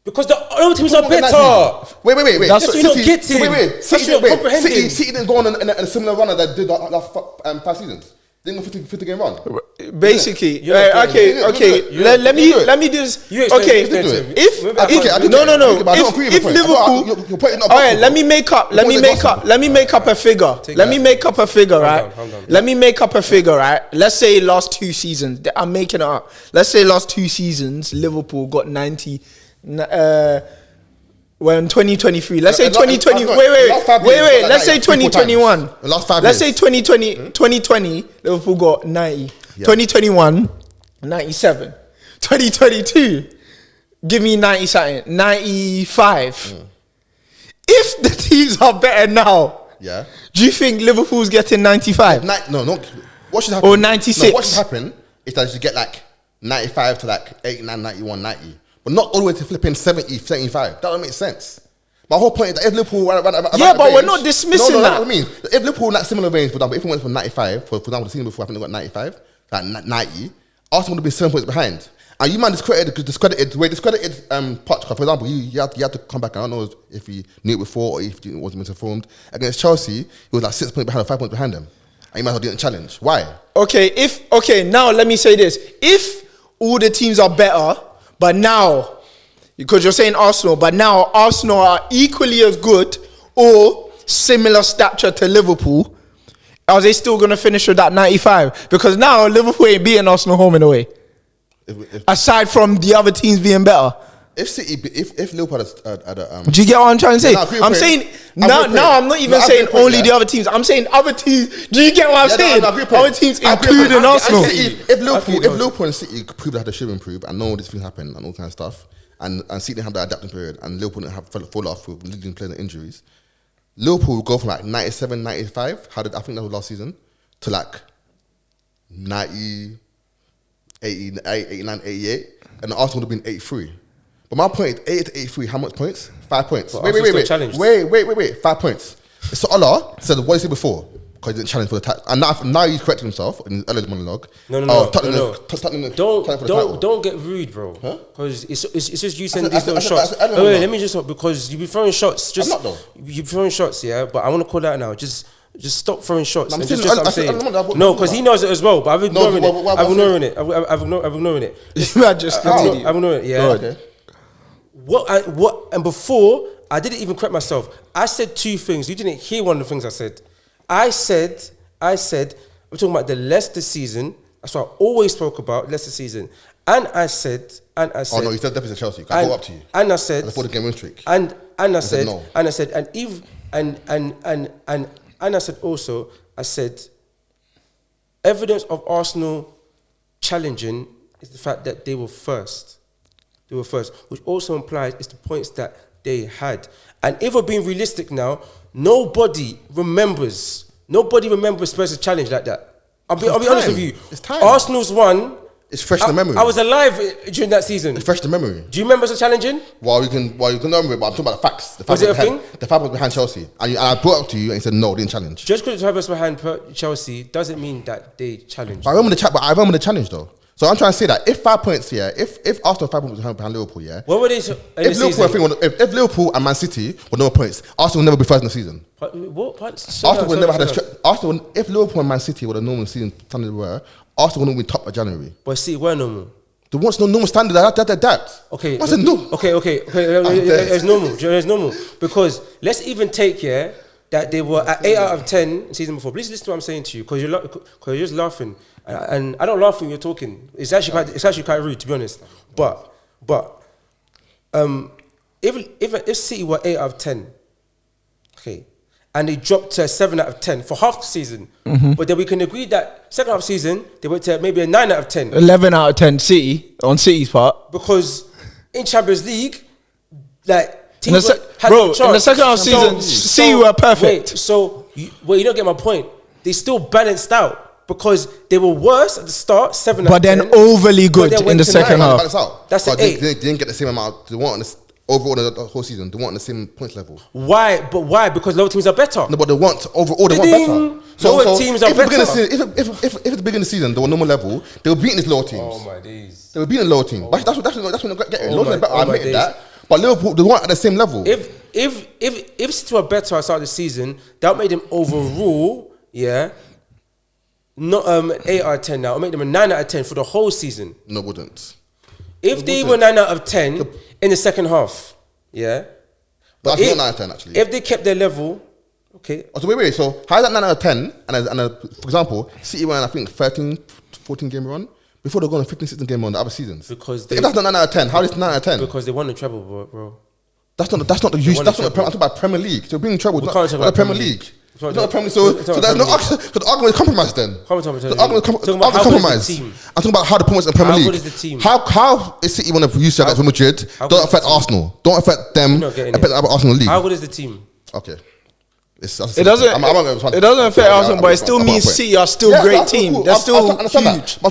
Because the other teams are better. Wait. That's what you're not getting. City didn't go on in a similar run that did the last 5 seasons. They didn't go 50-game run. basically, let me do this. Okay, if Liverpool, all right, let me make up a figure. Let me make up a figure, right? Let me make up a figure, right? Let's say last 2 seasons. I'm making it up. Let's say last 2 seasons, Liverpool got 90. Well, in 2023, let's say 2020. Wait. Let's say 2021. Let's say 2020. Liverpool got 90. 2021, 97. 2022, give me 90 something. 95. If the teams are better now, do you think Liverpool's getting 95? No. What should happen? Or 96? No, what should happen is that you get like 95 to like 89, 91, 90. But not all the way to flipping 70, 75. That don't make sense. My whole point is that if Liverpool but we're not dismissing that. That's what I mean. If Liverpool in that similar range, for example, if we went from 95, for example, the season before, I think they got 95, like 90, Arsenal would have been 7 points behind. And you man discredited Pochettino. For example, you had to come back. I don't know if he knew it before or if he wasn't misinformed. Against Chelsea, he was like 6 points behind or 5 points behind them. And you might as well didn't challenge. Why? Okay, now let me say this. If all the teams are better, but now, because you're saying Arsenal, but now Arsenal are equally as good or similar stature to Liverpool, are they still going to finish with that 95? Because now Liverpool ain't beating Arsenal home and away. Aside from the other teams being better. If Liverpool had do you get what I'm trying to say? I'm saying now I'm not even saying only the other teams. I'm saying other teams. Do you get what I'm saying? Other teams including Arsenal. If Liverpool and City proved that they should improve and know this thing happened and all kind of stuff, and City didn't have that adapting period and Liverpool didn't have fall off with leading players and injuries, Liverpool would go from like 97, 95, I think that was last season, to like 90, 89, 88, and Arsenal would have been 83. But my point is 80 to 83, how much points? 5 points. But Wait. 5 points. So Allah said, what did he say before? Because he didn't challenge for the title. And now he's correcting himself in his earlier monologue. No. Don't get rude, bro. Because it's just you sending these little shots. Wait, let me just, because you be throwing shots. I'm not though. You be throwing shots, yeah? But I want to call that out now. Just stop throwing shots. I'm saying. No, because he knows it as well. But I'm ignoring it. I'm ignoring it. I'm ignoring it, yeah. And before, I didn't even correct myself. I said 2 things. You didn't hear one of the things I said. I said, we're talking about the Leicester season. That's what I always spoke about, Leicester season. And I said. Oh no, you said definitely Chelsea. I go up to you. And I said. Before the game win streak. And I said. No. And I said. And I said also. I said. Evidence of Arsenal challenging is the fact that they were first. Which also implies it's the points that they had. And if we're being realistic now, nobody remembers Spurs' challenge like that. I'll be honest with you. It's time. Arsenal's one. It's fresh in the memory. I was alive during that season. It's fresh in the memory. Do you remember us challenging? Well, you can remember it, but I'm talking about the facts. Was it a thing? The fact was behind Chelsea. And I brought it up to you and you said no, they didn't challenge. Just because the fact was behind Chelsea doesn't mean that they challenged. But I remember the challenge though. So I'm trying to say that if 5 points, if Arsenal 5 points behind Liverpool, what were they? If Liverpool and Man City were no points, Arsenal will never be first in the season. Arsenal would never have Arsenal. If Liverpool and Man City were the normal season standard were, Arsenal wouldn't be top of January. But City were normal. There was no normal standard. That. Okay. I said no. Okay. It's normal. It's normal because let's even take that they were at 8 out of 10 season before. Please listen to what I'm saying to you because you're just laughing. And I don't laugh when you're talking. It's actually quite rude, to be honest. But if City were 8 out of 10, okay, and they dropped to 7 out of 10 for half the season, but then we can agree that second half of the season they went to maybe a 9 out of 10, 11 out of 10 City on City's part because in Champions League, like teams in the second half of the season, City were perfect. You don't get my point. They still balanced out. Because they were worse at the start, 7 out of 10. But then overly good in the second half. That's an 8. They didn't get the same amount. They weren't overall the whole season. They weren't on the same points level. Why? But why? Because lower teams are better. No, but they want overall. They want better. Lower teams are better. If at the beginning of the season they were normal level, they were beating these lower teams. Oh my days. They were beating lower teams. That's what they're getting. Lower teams are better. I admit that. But Liverpool, they weren't at the same level. If City were better at the start of the season, that made them overall, not 8 out of 10 now. I'll make them a 9 out of 10 for the whole season. No, wouldn't. If they were 9 out of 10 in the second half, yeah. But that's not 9 out of 10 actually. If they kept their level, okay. So wait. So how is that 9 out of 10? For example, City went, I think, 13, 14 game run before they go on a 15, 16 game run the other seasons. Because if that's not 9 out of 10, how is it 9 out of 10? Because they won the treble, bro. That's not the use. That's not the I'm talking about Premier League. So bringing trouble. It's not the Premier League. It's not the Premier League. So there's no. So the argument is compromise then. The argument is compromise. I'm talking about how the performance in the Premier League. How good is the team? How is City one of you against Real Madrid? Don't affect Arsenal. Don't affect them. Affect the Arsenal league. How good is the team? Okay. It doesn't affect Arsenal, but it still means City are still a great team. They're still huge. I'm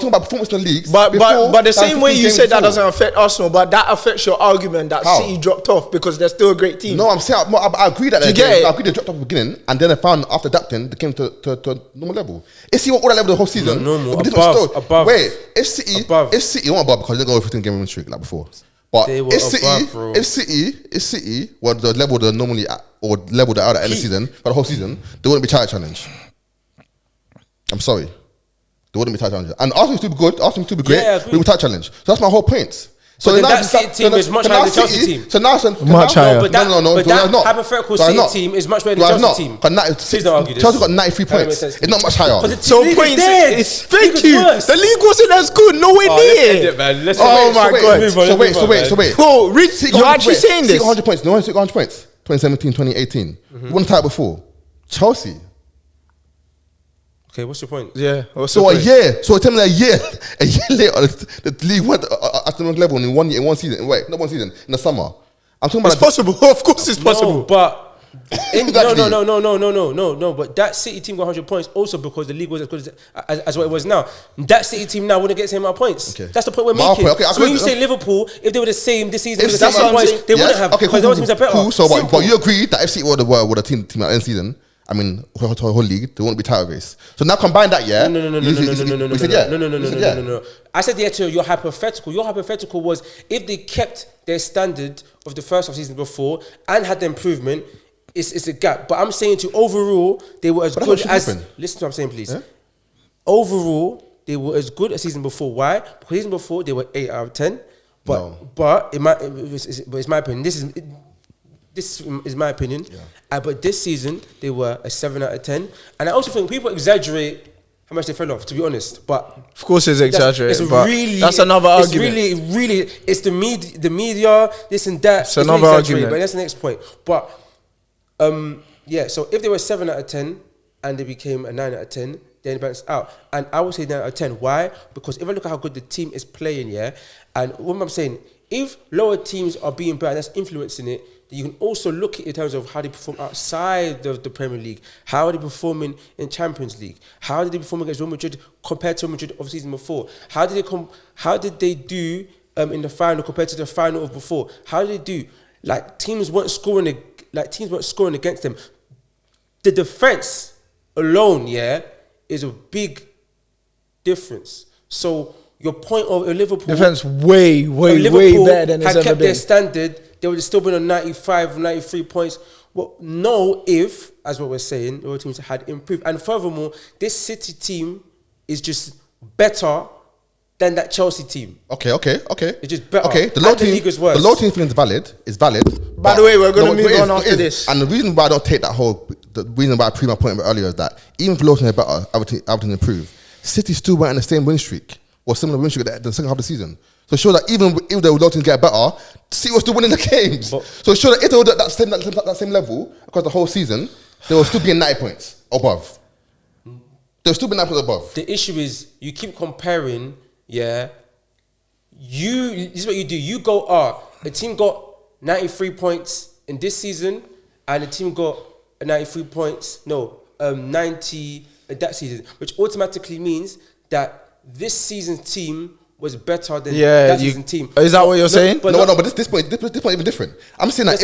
talking about performance in the leagues. But the same way you said that doesn't affect Arsenal, but that affects your argument that City dropped off because they're still a great team. No, I'm saying I agree that I agree they dropped off at the beginning, and then I found after adapting they came to normal level. If City were all that level the whole season, normal above. Wait, if City not above because they go 15 game win streak like before. But if City were the level they're normally at, or level they're at the end of the season, for the whole season, they wouldn't be title challenge. I'm sorry. They wouldn't be title challenge. And Arsenal still be good, Arsenal still be great, we would title challenge. So that's my whole point. So then that City team is much higher than the Chelsea team. So now much higher. But that hypothetical City team is much better than the Chelsea team. Please don't argue this. Chelsea got 93 points. It's not much higher. So points is thank you. The league wasn't as good. Nowhere near. Oh my god. So wait. Bro, you're actually saying this? 100 points. No one took 100 points. 2017, 2018. We won the title before. Chelsea. Okay, what's your point? Yeah. So a year later, the league went at the level in one season. Wait, not one season, in the summer. I'm talking about. It's possible. Of course, it's possible. No, but no. But that City team got 100 points also because the league was as good as what it was now. That City team now wouldn't get the same amount of points. Okay. That's the point we're making. So when you say Liverpool, if they were the same this season, the same amount of points, they wouldn't have. Because the other teams are better. Cool. So, but you agree that if City were the team at the end of the season, I mean, whole league, they won't be title race. So now combine that, yeah? No. I said yeah to your hypothetical. Your hypothetical was if they kept their standard of the first half season before and had the improvement, it's a gap. But I'm saying to overall, they were as good as. Listen to what I'm saying, please. Yeah? Overall, they were as good as season before. Why? Because season before they were 8 out of 10. But it's my opinion. This is my opinion. Yeah. But this season, they were a 7 out of 10. And I also think people exaggerate how much they fell off, to be honest. But of course it's exaggerated, but that's another argument. It's really, it's the media, this and that. It's another argument. But that's the next point. But, so if they were 7 out of 10 and they became a 9 out of 10, then it balanced out. And I would say 9 out of 10. Why? Because if I look at how good the team is playing, and what I'm saying, if lower teams are being better, that's influencing it, you can also look at it in terms of how they perform outside of the Premier League. How are they performing in Champions League? How did they perform against Real Madrid compared to Real Madrid of season before? How did they do in the final compared to the final of before? How did they do? Like teams weren't scoring against them. The defense alone, is a big difference. So your point of Liverpool defense way better than it's ever been. Had kept their standard, they would have still been on 95, 93 points. Well, no, if, as what we're saying, the other teams had improved. And furthermore, this City team is just better than that Chelsea team. Okay. It's just better. Okay, the low team feeling is valid. By the way, we're going to move on after this. And the reason why I don't take the reason why I proved my point earlier is that even if the low team are better, Everton improve. City still weren't in the same win streak or similar win streak at the second half of the season. So it shows that even if the low teams get better, City was still winning the games. So it shows that if they were at that same level across the whole season, they will still be in 90 points above. They'll still be 90 points above. The issue is you keep comparing, this is what you do. You go, a team got 93 points in this season and a team got 90 that season, which automatically means that this season's team was better than that season team. Is that what you're saying? But this point even different. I'm saying that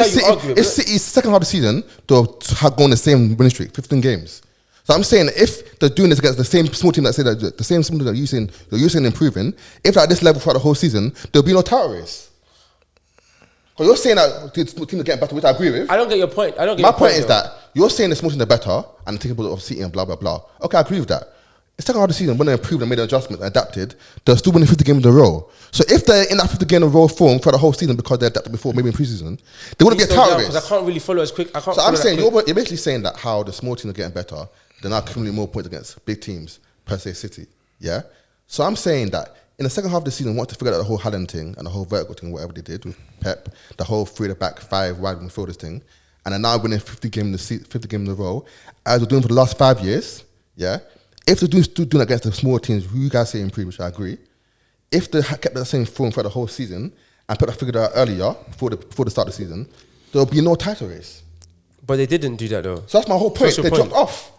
if City's second half of the season, they'll have gone the same winning streak, 15 games. So I'm saying if they're doing this against the same small team that say that the same small team that you're saying improving, if they're at this level throughout the whole season, there'll be no title race. Because you're saying that the small teams are getting better, which I agree with. I don't get your point. My point is that you're saying the small teams are better and the team of City and blah blah blah. Okay, I agree with that. the second half of the season, when they improved and made an adjustment and adapted, they're still winning 50 games in a row. So if they're in that 50 game in a row form for the whole season because they adapted before, maybe in preseason, they wouldn't be a title race. Because I can't really follow as quick. So I'm saying, you're basically saying that how the small teams are getting better, they're now accumulating more points against big teams, per se City. Yeah? So I'm saying that in the second half of the season, once they figured out the whole Haaland thing and the whole vertical thing, whatever they did with Pep, the whole 3 at the back, 5 wide midfielders thing, and they're now winning 50 games in a row, as we're doing for the last 5 years, yeah? If they're still doing against the smaller teams, who you guys say improve, which I agree, if they kept the same form for the whole season and figured out earlier, before the start of the season, there'll be no title race. But they didn't do that though. So that's my whole point. They dropped off.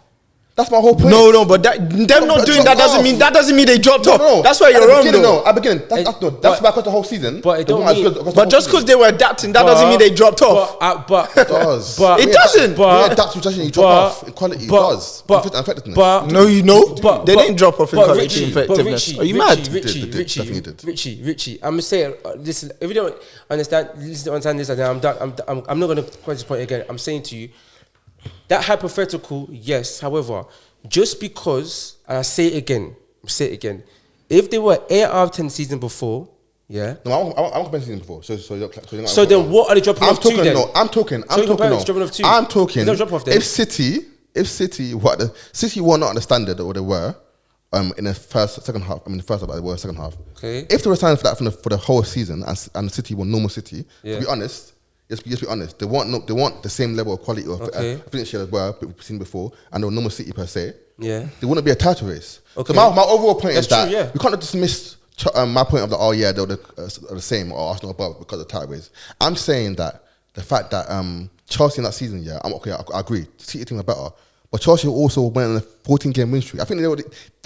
That's my whole point. No, but them not doing that doesn't mean they dropped off. No. That's why you're wrong though. At the beginning, that's why I got the whole season. But it don't mean. But just because they were adapting, that doesn't mean they dropped off. But it does. It doesn't. But adapt to you drop off in quality. It does. Effectiveness. But no, they didn't drop off in quality effectiveness. Are you mad? Richie, I'm saying, listen. If you don't understand this, I'm done. I'm not going to question this point again. I'm saying to you, that hypothetical, yes. However, just because, and I say it again, if they were 8 out of 10 season before, yeah. No, I'm comparing season before. So then what are they dropping off to then? No, I'm talking. If City were not at the standard or they were in the second half, they were second half. Okay. If they were signed for that for the whole season and City were normal City, to be honest. Just be honest. They want the same level of quality of finish as well we've seen before, and the normal City per se. Yeah, they wouldn't be a title race. Okay. So my overall point is that we can't dismiss my point of they're the same or Arsenal above because of the title race. I'm saying that the fact that Chelsea in that season, I agree. City team are better, but Chelsea also went on a 14-game win streak. I think they were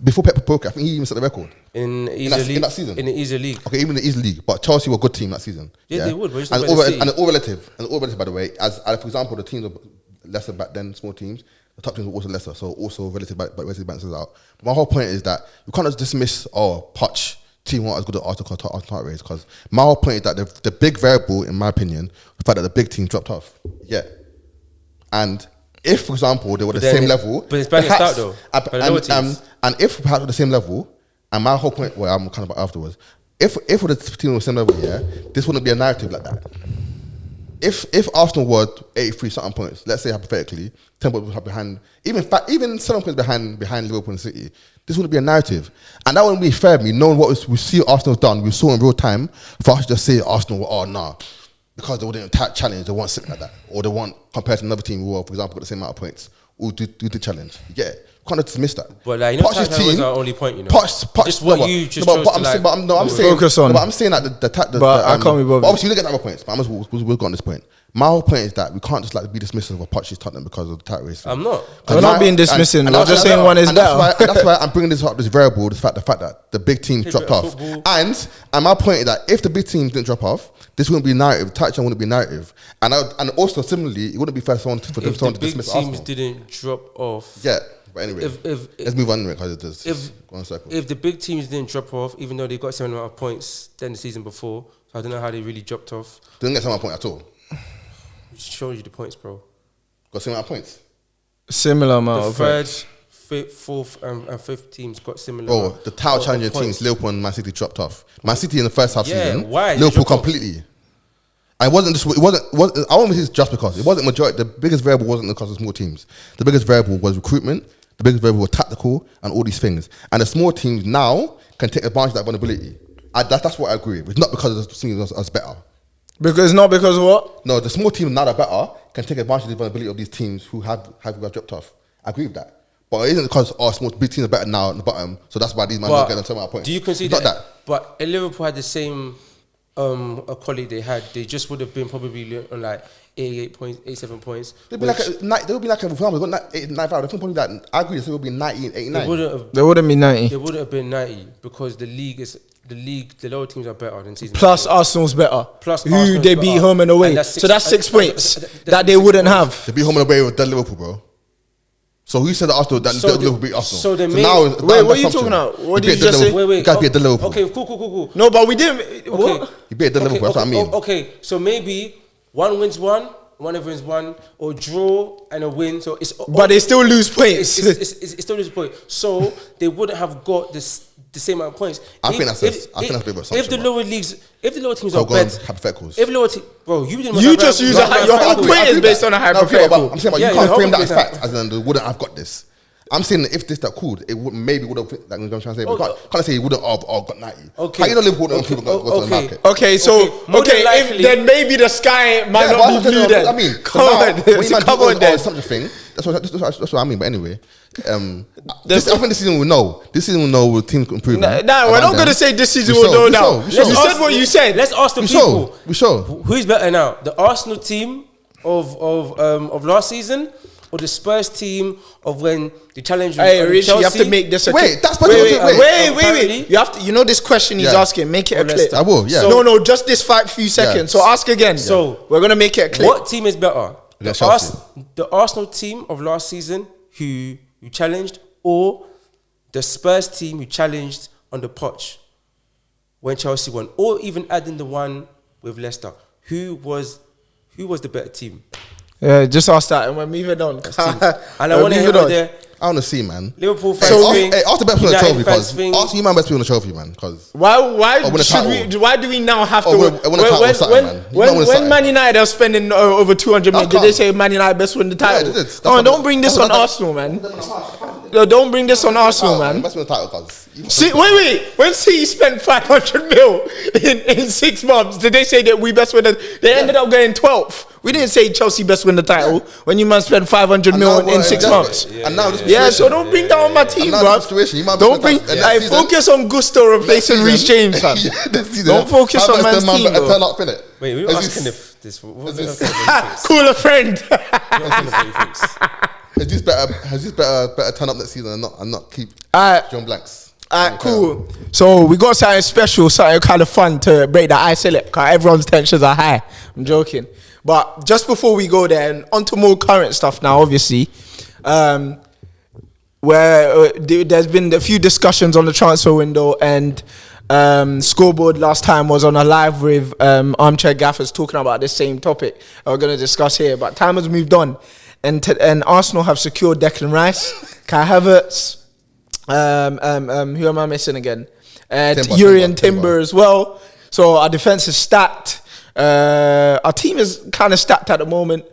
before Pep broke. I think he even set the record in that season. In the easy league. Okay, even in the easy league, but Chelsea were a good team that season. Yeah, they would. But and all relative, by the way. As for example, the teams were lesser back then, small teams. The top teams were also lesser, so also relative balances out. But my whole point is that you can't just dismiss Poch team weren't as good at Arsenal race, because my whole point is that the big variable, in my opinion, the fact that the big team dropped off. Yeah, and if, for example, they were the same level, but it's balanced out though. And if perhaps at the same level, and my whole point, I'm kind of afterwards, if the team was the same level, this wouldn't be a narrative like that. If Arsenal were 83 something points, let's say hypothetically, 10 points behind, even 7 points behind Liverpool and City, this wouldn't be a narrative, and that wouldn't be fair to me. Knowing what we see Arsenal's done, we saw in real time, for us to just say Arsenal, because they wouldn't challenge, they weren't sitting like that, or they weren't compared to another team who, for example, got the same amount of points, who do the challenge. Yeah, can't dismiss that. But like, Poch's team was our only point, you know. Just what you just chose to like. I'm saying focus on. But I'm saying that but I can't be bothered. Obviously, you look at other points, but we'll go on this point. My whole point is that we can't just be dismissive of Poch's Tottenham because of the title race. I'm not. I'm not being dismissing. I'm just saying one is better. That's why I'm bringing this up. This variable, the fact that the big teams dropped off, and my point is that if the big teams didn't drop off, this wouldn't be narrative. Title wouldn't be narrative, and also similarly, it wouldn't be fair for them to dismiss Arsenal. If the big teams didn't drop off, yeah. But anyway, let's move on because it does. If the big teams didn't drop off, even though they got similar amount of points than the season before, so I don't know how they really dropped off. They didn't get similar point at all. Showing you the points, bro. Got similar points. Similar amount of points. Third, fourth, and fifth teams got similar. Oh, the title challenging teams, Liverpool and Man City dropped off. Man City in the first half season. Why? Liverpool completely. And it wasn't. I won't say it's just because it wasn't majority. The biggest variable wasn't because of small teams. The biggest variable was recruitment. The biggest variable was tactical and all these things. And the small teams now can take advantage of that vulnerability. That's what I agree with. It's not because the teams are better. Because of what? No, the small teams now that are better can take advantage of the vulnerability of these teams who have dropped off. I agree with that. But it isn't because big teams are better now at the bottom, so that's why these men are getting 7 points. Do you consider that? But if Liverpool had the same quality they had, they just would have been probably on like 88 points, 87 points. They would be like a film. They got 95. Probably that. I agree. They would be 90, 89. They wouldn't be 90. They wouldn't have been 90 because the lower teams are better than season. Plus before. Arsenal's better. Plus who they beat home and away. So that's 6 points that they wouldn't have. They beat home and away with Liverpool, bro. So who said that Liverpool beat Arsenal? So now, wait, what are you talking about? What did you just say? Wait. You guys beat Liverpool. Okay, cool. No, but we didn't. What? You beat Liverpool. That's what I mean. Okay, so maybe one wins one, one of them is one, or draw and a win. So it's but they still lose points. It's still lose points. So they wouldn't have got the same amount of points. I think that's a bit of assumption. If the lower leagues, if the lower teams so are better, hypotheticals. If lower team, bro, you just use your whole point is based on a hypothetical. I'm saying, but you can't frame that as fact, as in they wouldn't have got this. I'm saying that if this that cool, it would maybe would have. Like I'm trying to say, but can't say he wouldn't have got 90. Okay. How you don't live with people got to the market? Okay, so if then maybe the sky might not be blue then. I mean, come on, then. Such a thing. That's what I mean. But anyway, I think this season we'll know. This season we'll know will team improve. We're not going to say this season we'll know now. You said what you said. Let's ask the people. We sure. Who's better now? The Arsenal team of last season, or the Spurs team of when the challenge was Rich, Chelsea? you have to make this a wait. You have to. You know this question he's asking. Make it a clip. I will. Yeah. So, no, just this few seconds. So ask again. So we're gonna make it a clip. What team is better? The Arsenal team of last season who challenged, or the Spurs team who challenged on the Poch when Chelsea won, or even adding the one with Leicester? Who was the better team? Yeah, just ask that, and we're moving on. And I want to hear there. I want to see, man. Liverpool fans. Ask the best player on the trophy, because ask you man best player on the trophy, man. Because why do we now have to? When Man United are spending over 200 million, did they say Man United best win the title? Yeah, don't bring this on Arsenal, man. No, don't bring this on Arsenal, man. Best win the title, cause wait. When City spent 500 mil in 6 months, did they say that we best win They ended up getting 12th. We didn't say Chelsea best win the title when you must spend 500 mil in 6 months. So don't bring down my team, bro. Don't bring. Focus on Gusto replacing Reece James, fam. Don't focus on man's team, bro. Wait, we were asking if this. Cool a friend. Has this better turn up next season and not keep John Blanks? Alright, cool. So we got something special, something kind of fun to break the ice, because everyone's tensions are high. I'm joking. But just before we go there, and onto more current stuff now, obviously, where there's been a few discussions on the transfer window, and Scoreboard last time was on a live with Armchair Gaffers talking about this same topic we're going to discuss here. But time has moved on, and Arsenal have secured Declan Rice, Kai Havertz, who am I missing again? Urian Timber as well. So our defense is stacked. Our team is kind of stacked at the moment,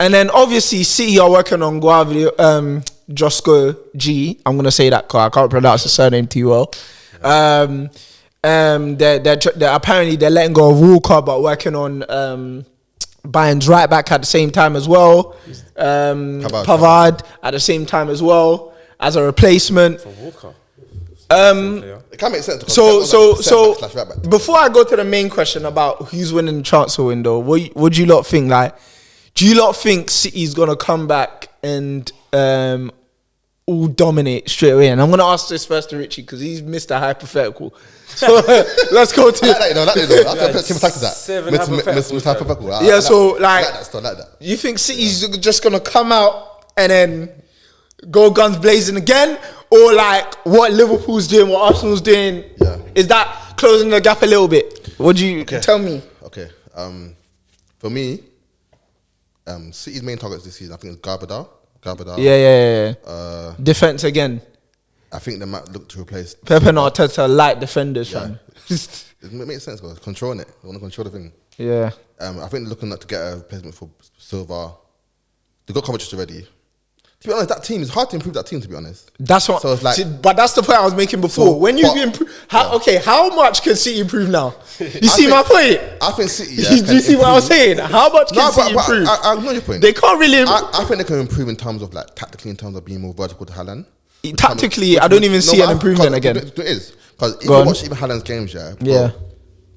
and then obviously City are working on Josko G. I'm gonna say that because I can't pronounce the surname too well. They're apparently letting go of Walker, but working on Bayern's right back at the same time as well. Pavard at the same time as well as a replacement for Walker. It can make sense. So before I go to the main question about who's winning the transfer window, what do you lot think? Like, do you lot think City's gonna come back and all dominate straight away? And I'm gonna ask this first to Richie because he's Mr. Hypothetical. So let's go to that. Yeah, so like you think City's just gonna come out and then go guns blazing again? Or like what Liverpool's doing, what Arsenal's doing, is that closing the gap a little bit? What do you tell me? Okay, for me, City's main targets this season, I think, is Garbador. Yeah. Defense again. I think they might look to replace Pep and Arteta light defenders, fam. It makes sense, because controlling it, they want to control the thing. Yeah. I think they're looking to get a replacement for Silva. They got Kovacic already. To be honest, that team is hard to improve. That team, to be honest, that's what. So it's like, but that's the point I was making before. So, when you improve, how much can City improve now? You see my point? I think City. Do you see what I was saying? How much can City improve? I know your point. They can't really. I think they can improve in terms of like tactically, in terms of being more vertical to Haaland. Tactically, I don't even see an improvement again. It is, because if you watch even Haaland's games,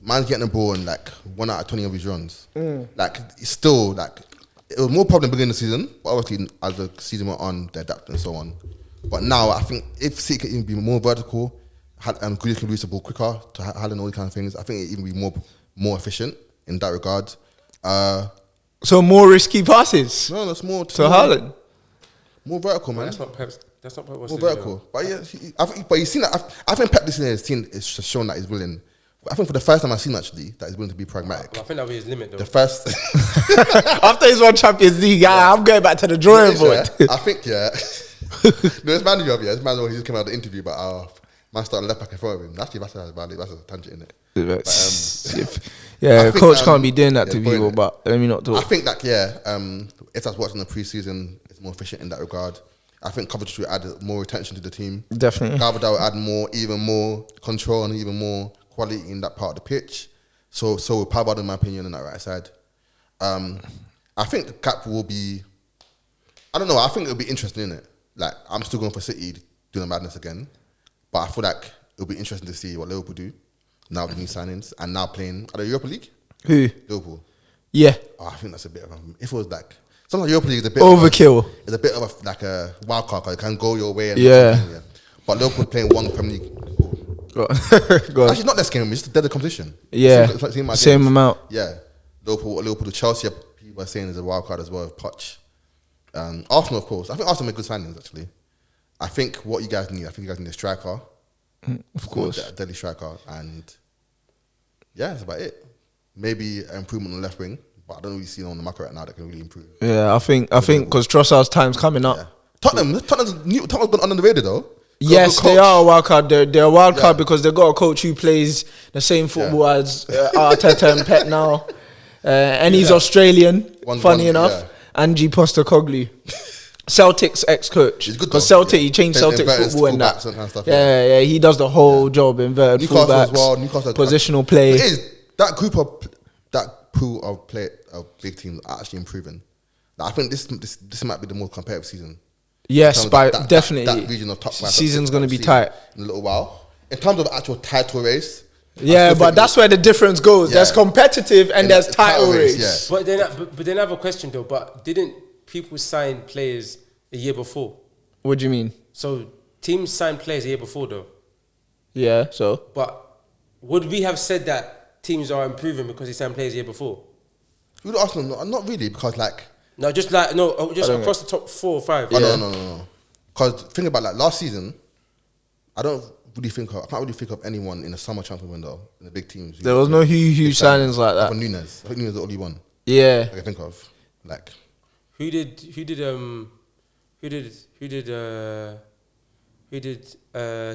man's getting the ball in like 1 out of 20 of his runs. Like it's still like. It was more problem beginning of the season, but obviously as the season went on, they adapted and so on. But now I think if City can even be more vertical, Grealish can release the ball quicker to Haaland, all these kind of things, I think it even be more efficient in that regard. So more risky passes? No, that's more to Haaland. More vertical, man. That's not Pep's. That's not Pep. More vertical. But yeah, but you've seen that. I think Pep this year has shown that he's willing I think for the first time I've seen actually that he's willing to be pragmatic. I think that'll be his limit though. The first after he's won Champions League, I'm going back to the drawing board. I think this man he just came out of the interview, but man started left back in front of him. Actually, that's a tangent in it. But, coach can't be doing that to people. But let me not talk. I think that if that's watching the preseason, it's more efficient in that regard. I think Kovacic will add more attention to the team. Definitely. Gabardel will add even more control and even more quality in that part of the pitch. So will Pavard, in my opinion, on that right side. I think the gap will be. I don't know. I think it'll be interesting, innit? Like, I'm still going for City doing the madness again, but I feel like it'll be interesting to see what Liverpool do now with the new signings and now playing at the Europa League. Who? Liverpool. Yeah. Oh, I think that's a bit of a. If it was like sometimes Europa League is a bit overkill. It's a bit of a wild card. It can go your way. And yeah. But Liverpool playing one Premier League. Go on. Actually, not this game. It's just the competition. Yeah. Same amount. Yeah. Liverpool to Chelsea. People are saying is a wild card as well. Poch. Arsenal, of course. I think Arsenal made good signings, actually. I think what you guys need, a striker. Of course. A deadly striker. And yeah, that's about it. Maybe an improvement on the left wing, but I don't really see on the market right now that can really improve. Yeah, I think because Trossard's time's coming up. Yeah. Tottenham's gone under the radar though. Yes, they are a wild card. They're a wild card because they've got a coach who plays the same football as Arteta and Pep now. And he's Australian, funny enough. Yeah. Ange Postecoglou, Celtic's ex-coach. Because Celtic, he changed Celtic football and that. Kind of stuff, yeah, he does the whole job, inverted fullbacks, Newcastle positional play. That pool of big teams are actually improving. Like, I think this might be the more competitive season. Yes, definitely. That region of top 5 season's going to be tight in a little while. In terms of actual title race. Yeah, but that's where the difference goes. Yeah. There's competitive and there's title race. Yeah. But then I have a question though. But didn't people sign players a year before? What do you mean? So teams sign players a year before though. Yeah. So. But would we have said that teams are improving because they signed players a year before? With Arsenal, not really, because just across the top 4 or 5. Oh, no. Because think about last season, I can't really think of anyone in the summer transfer window in the big teams. There was no huge signings like that. For Nunes, I think Nunes is the only one. Yeah, I can think of. Who did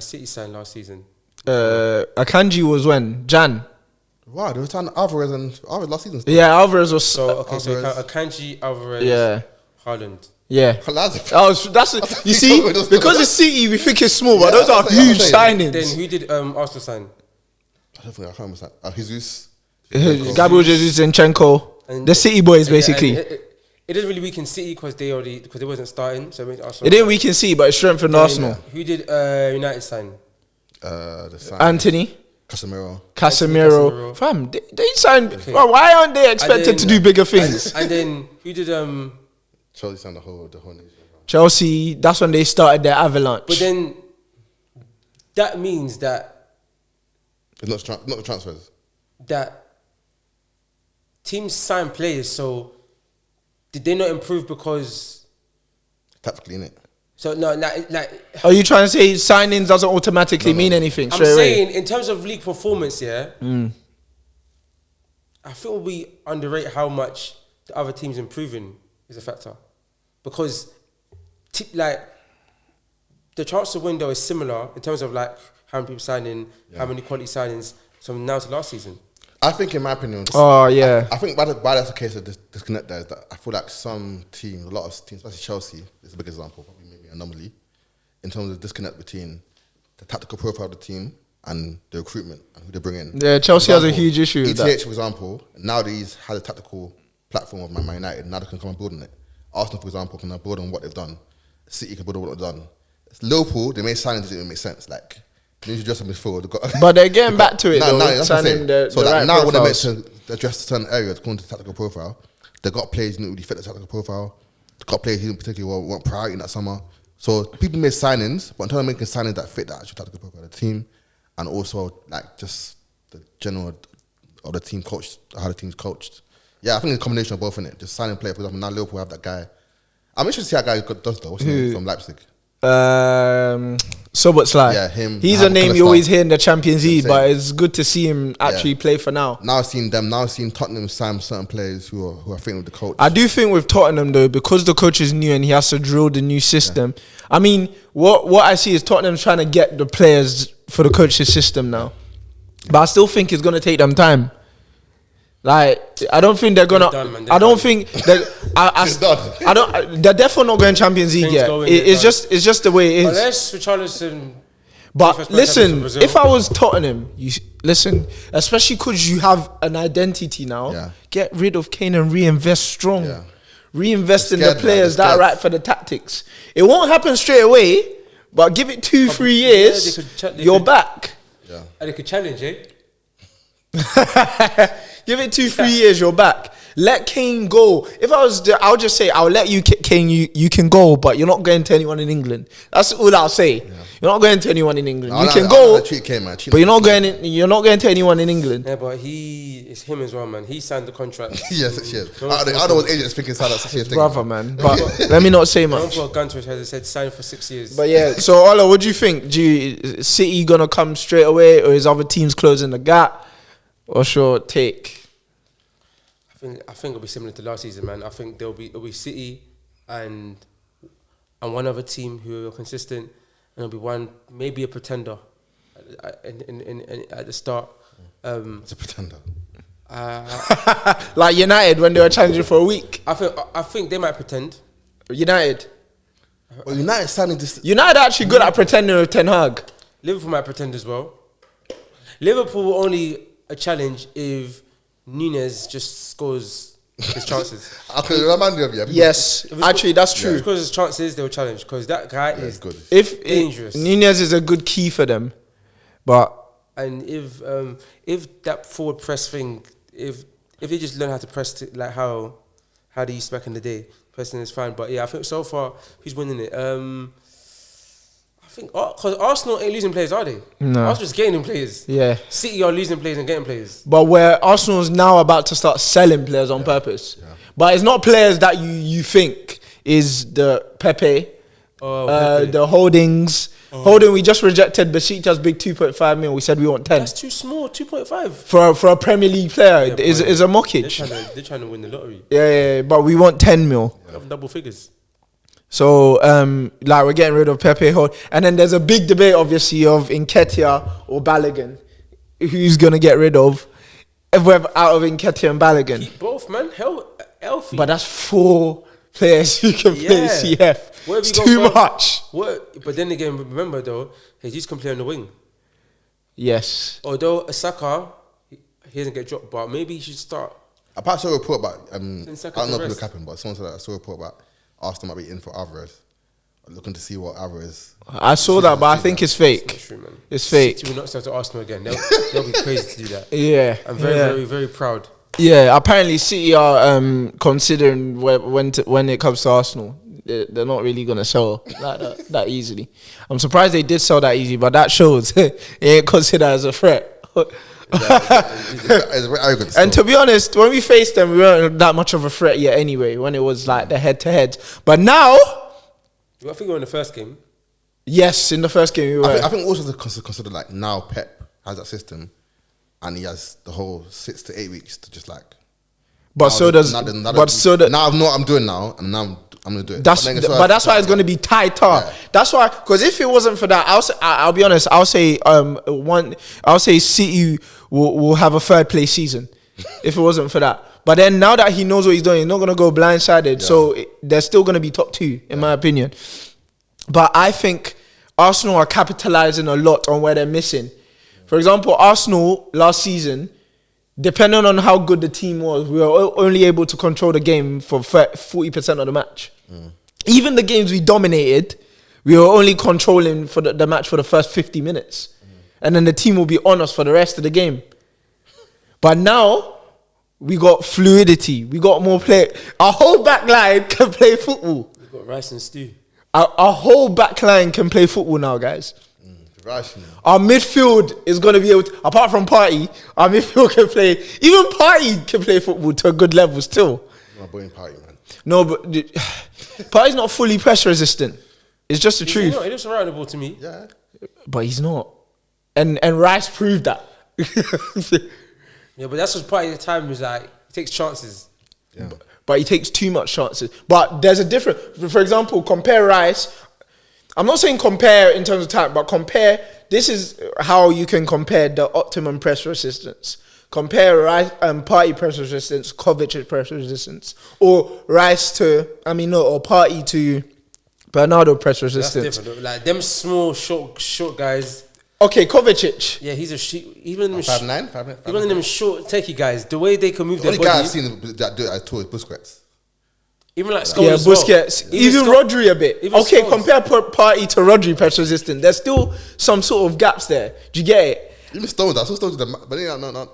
City sign last season? Akanji was when Jan. Wow, they were signing Alvarez last season. Yeah, Alvarez was. So Akanji, Alvarez, Haaland. Yeah, you see, because it's City, we think it's small, but those are huge signings. Then who did Arsenal sign? I don't think I can't remember. Jesus, Gabriel Jesus, Zinchenko, the City boys basically. It didn't really weaken City because they wasn't starting, so it made Arsenal. It didn't weaken City, but it strengthened Arsenal. Who did United sign? Anthony. Casemiro. Fam, they signed. Okay. Well, why aren't they expected to do bigger things? And then who did Chelsea signed the whole nation. Chelsea, that's when they started their avalanche. But then that means that it's not the transfers. That teams sign players, so did they not improve because tactically, innit? So no, are you trying to say signings doesn't automatically mean anything? I'm saying in terms of league performance, I feel we underrate how much the other teams improving is a factor, because the transfer window is similar in terms of how many people signing, how many quality signings from now to last season. I think, in my opinion, I think why that's the case of this disconnect there is that I feel like some teams, a lot of teams, especially Chelsea, is a big example, probably maybe an anomaly, in terms of disconnect between the tactical profile of the team and the recruitment and who they bring in. Yeah, Chelsea has a huge issue with that. For example, nowadays has a tactical platform of Man United. Now they can come and build on it. Arsenal, for example, can build on what they've done. City can build on what they've done. Liverpool, they made signings that didn't make sense. They need to address them before. But they're getting back to it, though. Now when they make to address certain areas according to the tactical profile, they got players who didn't really fit the tactical profile. They got players who didn't particularly want priority in that summer. So people made signings, but in terms of making signings that fit the actual tactical profile of the team, and also just the general of the team coached, how the team's coached. Yeah, I think it's a combination of both in it. Just signing players. For example, now Liverpool have that guy. I'm interested to see how that guy does though. What's his name from Leipzig? Soboslai. Yeah, him. He's a name you always hear in the Champions League, but it's good to see him actually play for now. Now seeing Tottenham sign certain players who are fitting with the coach. I do think with Tottenham though, because the coach is new and he has to drill the new system. Yeah. I mean, what I see is Tottenham's trying to get the players for the coach's system now, but I still think it's gonna take them time. Like, I don't think they're gonna. I don't think that. I don't. They're definitely not going Champions League yet. It's just the way it is. Unless Richarlison. But listen, if I was Tottenham, especially because you have an identity now. Yeah. Get rid of Kane and reinvest strong. Yeah. Reinvest in the players that are right for the tactics. It won't happen straight away, but give it 2-3 years, you're back. Yeah. And they could challenge, eh? Give it 2-3 years, you're back. Let Kane go. If I was, I'll just say, I'll let you, Kane. You can go, but you're not going to anyone in England. That's all I'll say. Yeah. You're not going to anyone in England. You can go, but you're not going. You're not going to anyone in England. Yeah, but it's him as well, man. He signed the contract. Yes. I don't know what agents thinking signed that. Brother, man. But let me not say much. Don't put a gun to his head. He said sign for 6 years. But yeah. So Ola, what do you think? Is City gonna come straight away, or is other teams closing the gap? What's your take? I think it'll be similar to last season, man. I think it'll be City and one other team who are consistent, and it'll be one, maybe a pretender at the start. It's a pretender. Like United when they were challenging for a week. I think they might pretend. United. Well, United signing this. United are actually good at pretending with Ten Hag. Liverpool might pretend as well. Liverpool only a challenge if Nunez just scores his chances. Yes, actually that's true. Because his chances, they will challenge. Because that guy is good. Dangerous. Nunez is a good key for them, and if that forward press thing, if they just learn how to press like how they used back in the day, pressing is fine. But yeah, I think so far who's winning it. I think because Arsenal ain't losing players, are they? No. Arsenal just getting players. Yeah. City are losing players and getting players. But where Arsenal's now about to start selling players on purpose. Yeah. But it's not players that you think is the Pepe, the Holdings. Holding, we just rejected Besiktas big 2.5 mil. We said we want 10. That's too small, 2.5. For a Premier League player, is a mockage. They're trying to win the lottery. Yeah, but we want 10 mil. Double figures. So, like, we're getting rid of Pepe. And then there's a big debate, obviously, of Nketiah or Balogun. Who's going to get rid of? If we're out of Nketiah and Balogun. Keep both, man. Healthy. But that's 4 players who can play CF. It's too much. But then again, remember, though, he just can play on the wing. Yes. Although Saka, he doesn't get dropped, but maybe he should start. I saw a report about, I don't know if it happened, but someone said that I saw a report about Arsenal might be in for Alvarez. I'm looking to see what Alvarez. I saw that, but I think it's fake. It's not true, man. It's fake. City will not sell to Arsenal again. They'll be crazy to do that. Yeah. I'm very, very proud. Yeah, apparently City are considering when it comes to Arsenal. They're not really going to sell like that easily. I'm surprised they did sell that easy, but that shows it ain't considered as a threat. And to be honest, when we faced them, we weren't that much of a threat yet anyway, when it was like the head-to-head. But now... I think we were in the first game. Yes, in the first game we were. I think also to consider like now Pep has that system and he has the whole 6 to 8 weeks to just like... Now I know what I'm doing now and now I'm going to do it. That's why it's going to be tighter. Yeah. That's why, because if it wasn't for that, I'll be honest, I'll say City will have a third place season if it wasn't for that. But then now that he knows what he's doing, he's not going to go blindsided. Yeah. So they're still going to be top 2, in my opinion. But I think Arsenal are capitalizing a lot on where they're missing. For example, Arsenal last season, depending on how good the team was, we were only able to control the game for 40% of the match. Even the games we dominated, we were only controlling for the match for the first 50 minutes. And then the team will be on us for the rest of the game. But now, we got fluidity. We got more play. Our whole back line can play football. We've got Rice and Stu. Our whole back line can play football now, guys. Our midfield is going to be able to, apart from Party, our midfield can play, even Party can play football to a good level still. My boy in Party, man. No, but Party's not fully pressure resistant. It's just the truth. He looks around the ball to me. Yeah. But he's not. And Rice proved that. Yeah, but that's just part of the time. He's like, he takes chances. Yeah. But he takes too much chances. But there's a difference. For example, compare Rice. I'm not saying compare in terms of time, but compare. This is how you can compare the optimum press resistance. Compare Rice Partey press resistance, Kovac's press resistance, or Rice to, or Partey to Bernardo press resistance. That's different. Like them small, short guys. Okay, Kovacic. Yeah, he's even them 5'9", even them short, techie guys. The way they can move their only body. guy I've seen that do it at all is Busquets. Even like Scholes. Yeah, as well. Busquets. Even Rodri a bit. Even Okay, Scholes. compare Partey to Rodri press resistant. There's still some sort of gaps there. Do you get it? Even Stones, I saw Stones, but not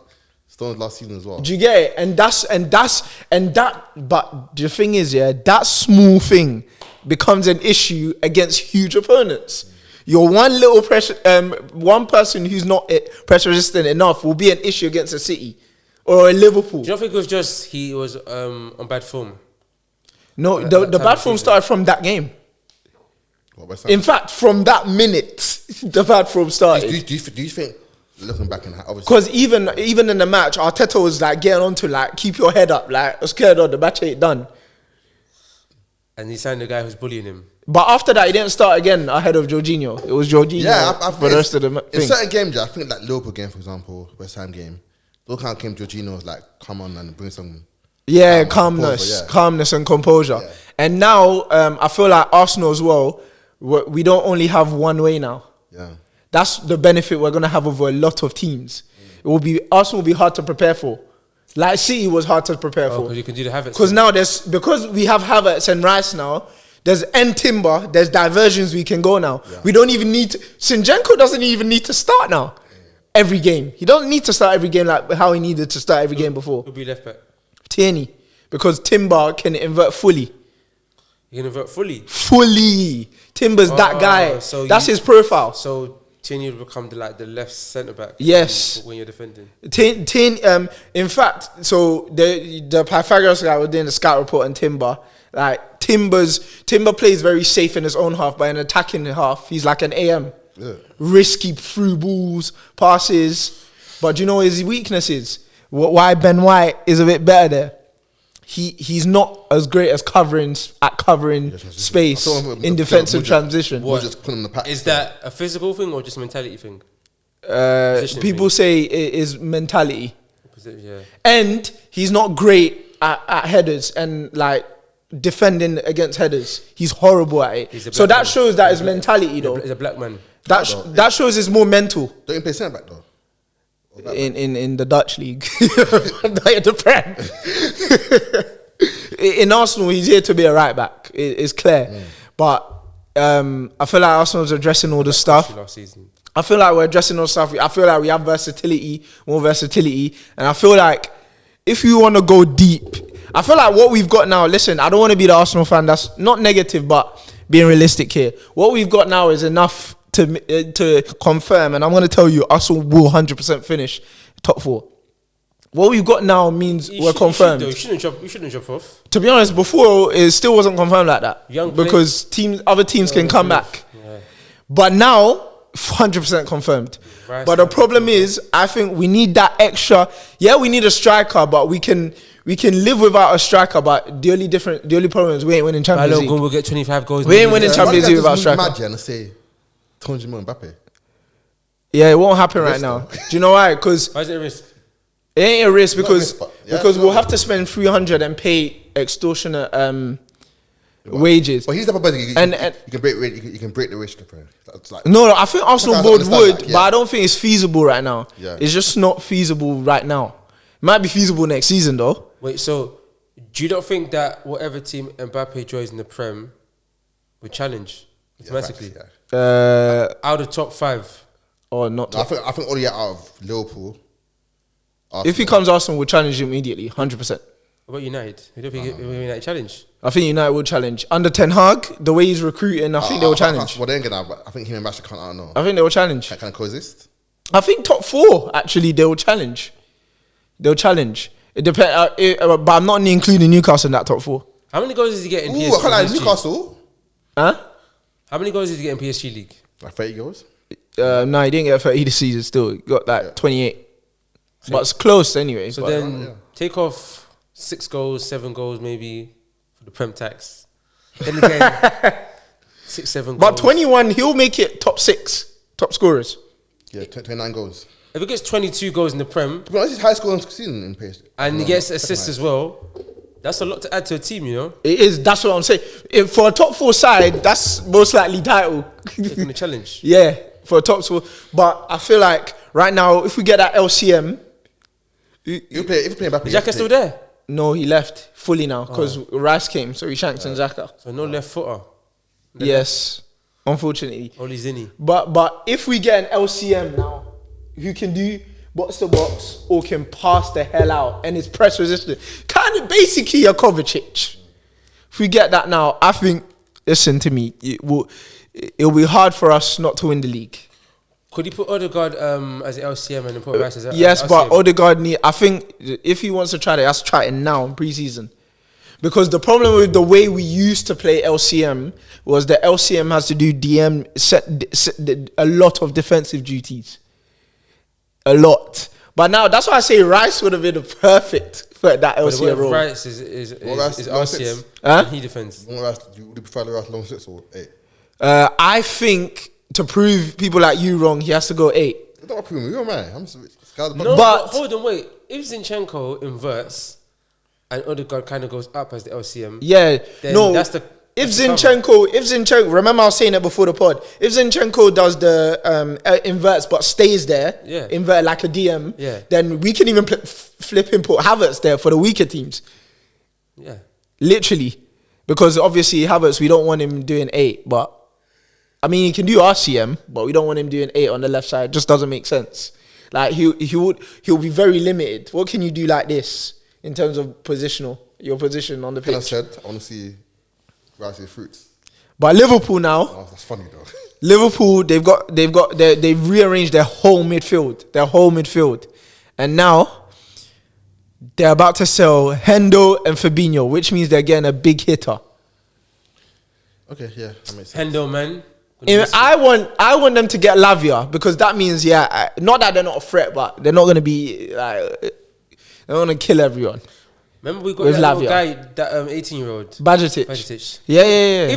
Stones last season as well. Do you get it? And that. But the thing is, yeah, that small thing becomes an issue against huge opponents. Your one little one person who's not pressure resistant enough will be an issue against a City or a Liverpool. Do you not think it was just he was on bad form? No, the bad form started from that game. In fact, from that minute, the bad form started. Do you think, looking back, and obviously, Because even in the match, Arteta was like getting on to like, keep your head up, like, I'm scared of the match ain't done. And he signed the guy who's bullying him. But after that, he didn't start again ahead of Jorginho. It was Jorginho for the rest of the in thing. certain games, I think like Liverpool game, for example, West Ham game, those kind of came Jorginho was like, come on and bring some. Yeah, calmness and composure. Yeah. And now, I feel like Arsenal as well, we don't only have one way now. Yeah. That's the benefit we're going to have over a lot of teams. Arsenal will be hard to prepare for. Like City was hard to prepare for. Because you can do the Havertz. Because now because we have Havertz and Rice now, there's Timber, there's diversions we can go now. Yeah. We don't even need to, Zinchenko doesn't even need to start now. Every game. He doesn't need to start every game like how he needed to start every game before. Who'll be left back? Tierney. Because Timber can invert fully. You can invert fully? Fully. Timber's that guy. So that's his profile. So Tierney will become the left centre back. Yes. When you're defending. In fact, so the Pythagoras guy was doing the scout report on Timber. Like Timber plays very safe in his own half, but in attacking half, he's like an AM. Yeah. Risky through balls, passes. But do you know what his weakness is? Why Ben White is a bit better there? He's not as great as covering space in defensive transition. Is that a physical thing or just a mentality thing? People say it is mentality. Yeah. And he's not great at headers and like defending against headers. He's horrible at it. So that shows that his mentality though. He's a black man. That shows it's more mental. Don't you play centre back though? In the Dutch league. The Prem. In Arsenal, he's here to be a right back. It's clear. But I feel like Arsenal's addressing all the stuff. I feel like we're addressing all the stuff. I feel like we have more versatility. And I feel like if you want to go deep, I feel like what we've got now, listen, I don't want to be the Arsenal fan. That's not negative, but being realistic here. What we've got now is enough to confirm, and I'm going to tell you, Arsenal will 100% finish top 4. What we've got now means we're confirmed. You shouldn't drop off. To be honest, before it still wasn't confirmed like that because other teams can come back. Yeah. But now, 100% confirmed. Right, but the problem is, I think we need that extra. Yeah, we need a striker, but we can live without a striker. But the only problem is we ain't winning Champions League. We'll get 25 goals. We ain't winning Champions League without a striker. Imagine, say 200 million Mbappe. Yeah, it won't happen right now. Do you know why? Because why is it a risk? It ain't a risk because we'll have to spend 300 and pay extortionate wages. But he's the problem. You can break the risk. No, I think Arsenal board would, but I don't think it's feasible right now. Yeah. It's just not feasible right now. It might be feasible next season though. Wait, so do you not think that whatever team Mbappe joins in the Prem would challenge automatically? Out of top 5 or not? No, I think only out of Liverpool. Arsenal. If he comes, Arsenal will challenge immediately, 100%. What about United? You don't think United challenge? I think United will challenge. Under Ten Hag, the way he's recruiting, I think they will challenge. Well, they're gonna. I think him and Rashford can't. I don't know. I think they will challenge. Can coexist? I think top 4 actually they will challenge. They'll challenge. It depends, but I'm not including Newcastle in that top 4. How many goals does he get in PSG? I can't like Newcastle. Huh? How many goals did he get in PSG League? Like 30 goals? No, he didn't get 30 this season still. He got like 28. But it's close anyway. So then take off 6 goals, 7 goals maybe for the Prem tax. Then again, 6, 7 goals. But 21, he'll make it top 6, top scorers. Yeah, 29 goals. If he gets 22 goals in the Prem, To be honest, he's high scoring season in PSG. and he gets assists as well, that's a lot to add to a team, you know? It is. That's what I'm saying. If for a top 4 side, that's most likely title. Taking the challenge. Yeah, for a top 4. But I feel like right now, if we get that LCM, If you play Mbappe, Is Xhaka still there? no, he left fully now because Rice came, so he shanked and Xhaka. So no left footer. Yes, unfortunately. Only Zinni. But if we get an LCM now, who can do box to box or can pass the hell out and is press resistant, kind of basically a Kovacic. If we get that now, I think. Listen to me. It'll be hard for us not to win the league. Could he put Odegaard as an LCM and then put Rice as Yes, LCM? but Odegaard I think if he wants to try that, he has to try it now in pre-season. Because the problem with the way we used to play LCM was the LCM has to do a lot of defensive duties. A lot. But now, that's why I say Rice would have been perfect for that LCM role. Rice is LCM Huh? and he defends. Would you prefer the Rice long 6 or 8? I think to prove people like you wrong, he has to go 8. You don't prove me, you're man. No, But- but hold on, wait. If Zinchenko inverts and Odegaard kind of goes up as the LCM, Yeah, then no. that's the If that's the cover. Zinchenko, remember I was saying it before the pod. If Zinchenko does the inverts but stays there, invert like a DM, then we can even flip him, put Havertz there for the weaker teams. Yeah. Literally, because obviously Havertz, we don't want him doing 8, but I mean he can do RCM, but we don't want him doing 8 on the left side. It just doesn't make sense. Like he'll be very limited. What can you do like this in terms of your position on the pitch? I said I want to see Rice's fruits. But Liverpool now, Oh, that's funny though. Liverpool they've rearranged their whole midfield, and now they're about to sell Hendo and Fabinho, which means they're getting a big hitter. Okay, yeah, that makes sense. Hendo, man. I want them to get Lavia because that means not that they're not a threat, but they're not going to be like they're going to kill everyone. Remember we got With that little Lavia. guy, that 18-year-old Bajetic. Yeah.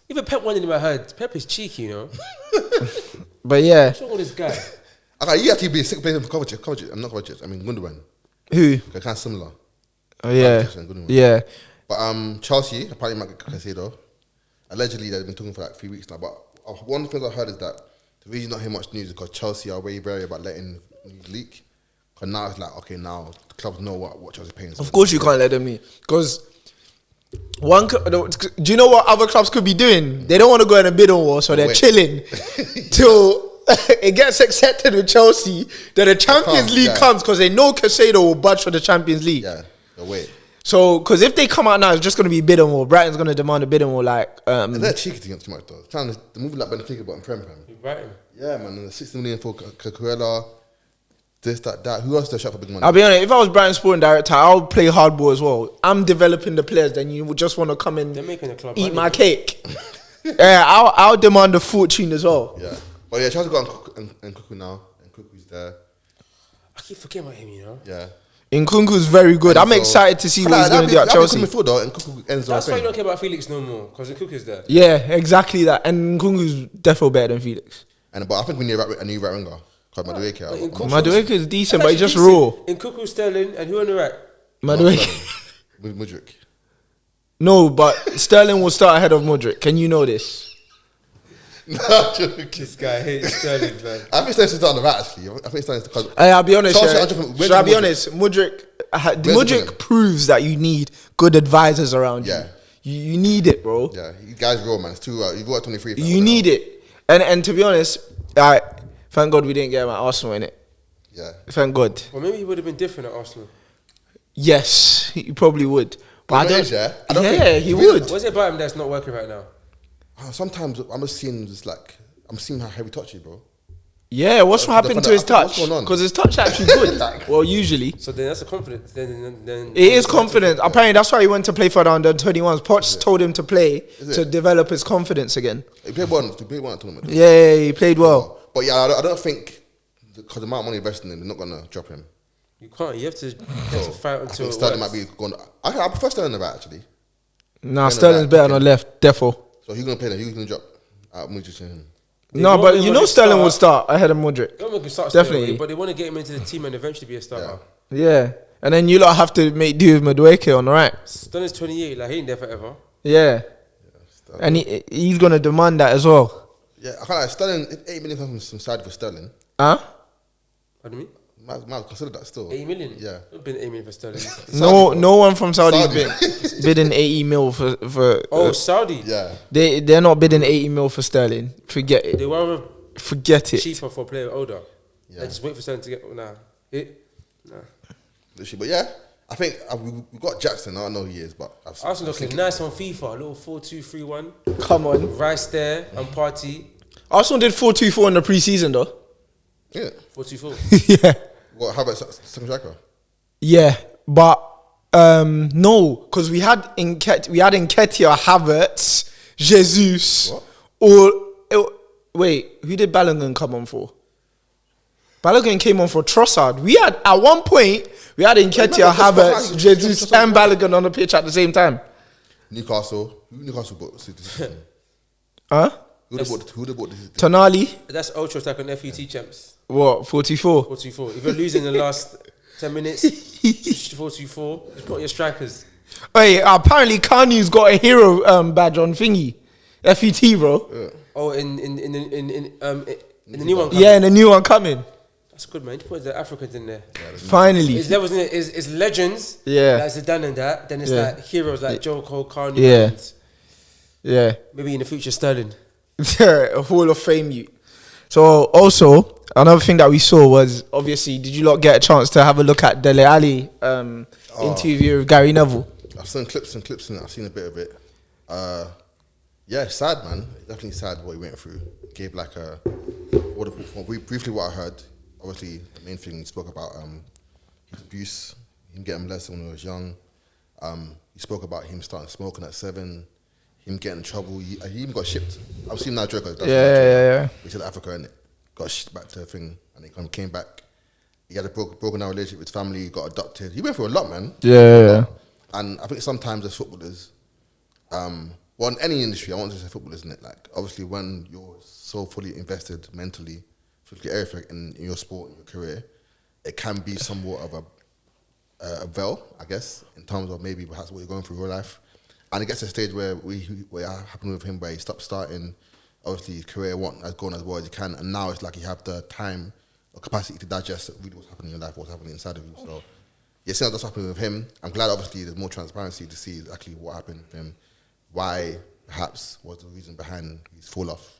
Even Pep wanted him. I heard Pep is cheeky, you know. But yeah, What's wrong with this guy? Okay, you actually be sick playing for Kovacic. I'm not Kovacic. I mean Gundogan. who? They're kind of similar. Oh yeah, Kovacic and Gundogan. yeah. But Chelsea apparently might get Caicedo. Allegedly, they've been talking for like 3 weeks now. But one of the things I heard is that the reason not hear much news is because Chelsea are very wary about letting news leak. Because now it's like, okay, now the clubs know what Chelsea's paying. Of course you can't let them leave because do you know what other clubs could be doing? They don't want to go in a bidding war, so they're chilling till it gets accepted with Chelsea. Then the Champions League comes because they know Caicedo will budge for the Champions League. Yeah, they'll wait. So, because if they come out now, it's just going to be bidding war. Brighton's going to demand a bidding war. They're cheeky to get too much though. They're moving like Benfica, but in Prem. Brighton. Yeah, man. And the 60 million for Cucurella, this, that. Who else they shot for big money? I'll be honest, if I was Brighton Sporting Director, I'll play hardball as well. I'm developing the players, then you would just want to come in, They're making the club eat money. my cake. Yeah, I'll demand a fortune as well. Yeah. But yeah, Chelsea got Nkunku now. And Nkunku's there. I keep forgetting about him, you know. Yeah. Nkunku's very good. I'm Enzo. excited to see what he's going to do at Chelsea. That's why you don't care about Felix no more, because the cook is there. Yeah, exactly that. And Nkunku's definitely better than Felix. But I think we need a new right winger. Because Madueke. Madueke is decent, but he's just raw. Nkunku, Sterling, and who on the right? Madueke. With Mudryk. No, but Sterling will start ahead of Modric. Can you know this? No, joking. This guy hates Sterling, man. I think Sterling's on the right, actually. I think Sterling's because I'll be honest. Chelsea, Should I be honest? Modric proves that you need good advisors around you. Yeah. You need it, bro. Yeah, you guys raw, man. It's too. You've got 23. You need it. And to be honest, thank God we didn't get him at Arsenal, innit? Yeah. Thank God. Well, maybe he would have been different at Arsenal. Yes, he probably would. But I don't. I don't think He would. What's it about him that's not working right now? Sometimes I'm just seeing I'm seeing how heavy touchy, bro. Yeah, what's happened to his touch? What's going on? Because his touch actually good. Well, usually. So then that's a confidence. Then It is confidence. Apparently, that's why he went to play for the under 21s. Poch told him to play to develop his confidence again. He played well at the tournament. Yeah, he played well. But yeah, I don't think because the amount of money invested in him, they're not gonna drop him. You can't. You have to fight until Sterling might be gone. I prefer Sterling than that actually. Nah, Sterling's better on the left, defo. So who's gonna play then? Who's gonna drop? No, but you know Sterling would start ahead of Modric. Definitely. But they want to get him into the team and eventually be a starter. Yeah. And then you lot have to make do with Madueke on the right. Sterling's 28, like he ain't there forever. Yeah. And he's going to demand that as well. Yeah, I can't like Sterling, if 8 million comes from side for Sterling. What do you mean? Might consider that still. 80 million? Yeah. I've been 80 million for Sterling. No one from Saudi bidding 80 mil for Saudi? Yeah. They're not bidding 80 mil for Sterling. Forget it. They were Forget it. cheaper for a player older. Yeah. They just wait for Sterling to get... Nah. But yeah, I think we got Jackson. I don't know who he is, but Arsenal looking nice on FIFA. A little 4-2-3-1. Come on. Rice there and Party. Arsenal did 4-2-4 in the pre-season though. Yeah. 4-2-4. Yeah. What? How about second striker? Yeah, but no, because we had Nketiah, Havertz, Jesus. What? Wait, who did Balogun come on for? Balogun came on for Trossard. We had at one point Nketiah, Havertz, Jesus, and Balogun on the pitch at the same time. Newcastle bought City. Huh? Who they bought this? Tonali. That's ultra attack on FUT champs. What? 44. 4-2-4. If you're losing in the last 10 minutes, 4-2-4. Just put on your strikers. Wait, apparently Kanu's got a hero badge on thingy. FUT, bro. Yeah. Oh, in the new one coming. Yeah, and the new one coming. That's good, man. You put the Africans in there. Finally. It's levels in it. It's legends. Yeah. Like Zidane and that. Then it's like heroes like Joe Cole, Kanu. Yeah. Yeah. Maybe in the future, Sterling. A Hall of Fame you. So also another thing that we saw was obviously, did you lot get a chance to have a look at Dele Alli interview with Gary Neville? I've seen clips and I've seen a bit of it. Yeah, sad man. Definitely sad what he went through. Gave like briefly what I heard. Obviously, the main thing he spoke about his abuse, him getting molested when he was young. He spoke about him starting smoking at 7. Him getting in trouble. He even got shipped. I've seen Nigeria. Yeah. He said Africa, innit? Got shipped back to the thing, and he came back. He had a broken down relationship with his family. He got adopted. He went through a lot, man. Yeah. And I think sometimes as footballers, well, in any industry, I want to say footballers, isn't it? Like, obviously, when you're so fully invested mentally, physically, everything in your sport, in your career, it can be somewhat of a veil, I guess, in terms of maybe perhaps what you're going through in your life. And it gets to a stage where it happened with him, where he stopped starting. Obviously, his career wasn't going as well as he can, and now it's like you have the time or capacity to digest really what's happening in your life, what's happening inside of you. So, yeah, seeing that's happening with him, I'm glad. Obviously, there's more transparency to see exactly what happened with him, why perhaps was the reason behind his fall off.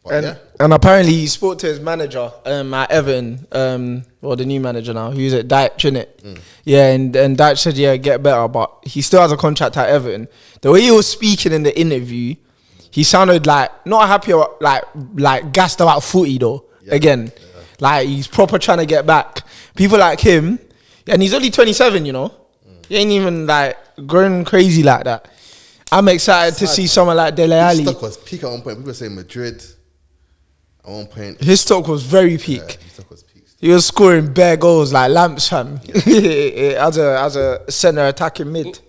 But, and apparently he spoke to his manager at Everton, or the new manager now, who's at Dyche, innit? Yeah, and Dyche said, yeah, get better, but he still has a contract at Everton. The way he was speaking in the interview, he sounded like not happy, like gassed about footy though. Yeah. Again, like he's proper trying to get back. People like him, and he's only 27, you know. He ain't even like grown crazy like that. I'm excited to see someone like Dele Alli. His stock was peak at one point. People were saying Madrid. At one point, his stock was very peak. Yeah, his stock was peak. He was scoring bare goals like lamps, fam. as a centre attacking mid.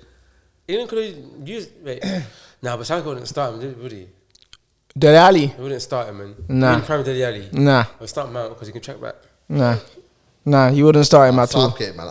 He didn't could have used. Wait, nah, but Sanko wouldn't start him, would he? Dele Alli? He wouldn't start him, man. Nah. He wouldn't prime Dele Alli. Nah. Or start Mount because he can track back. Nah, he wouldn't start him at all. Southgate, man,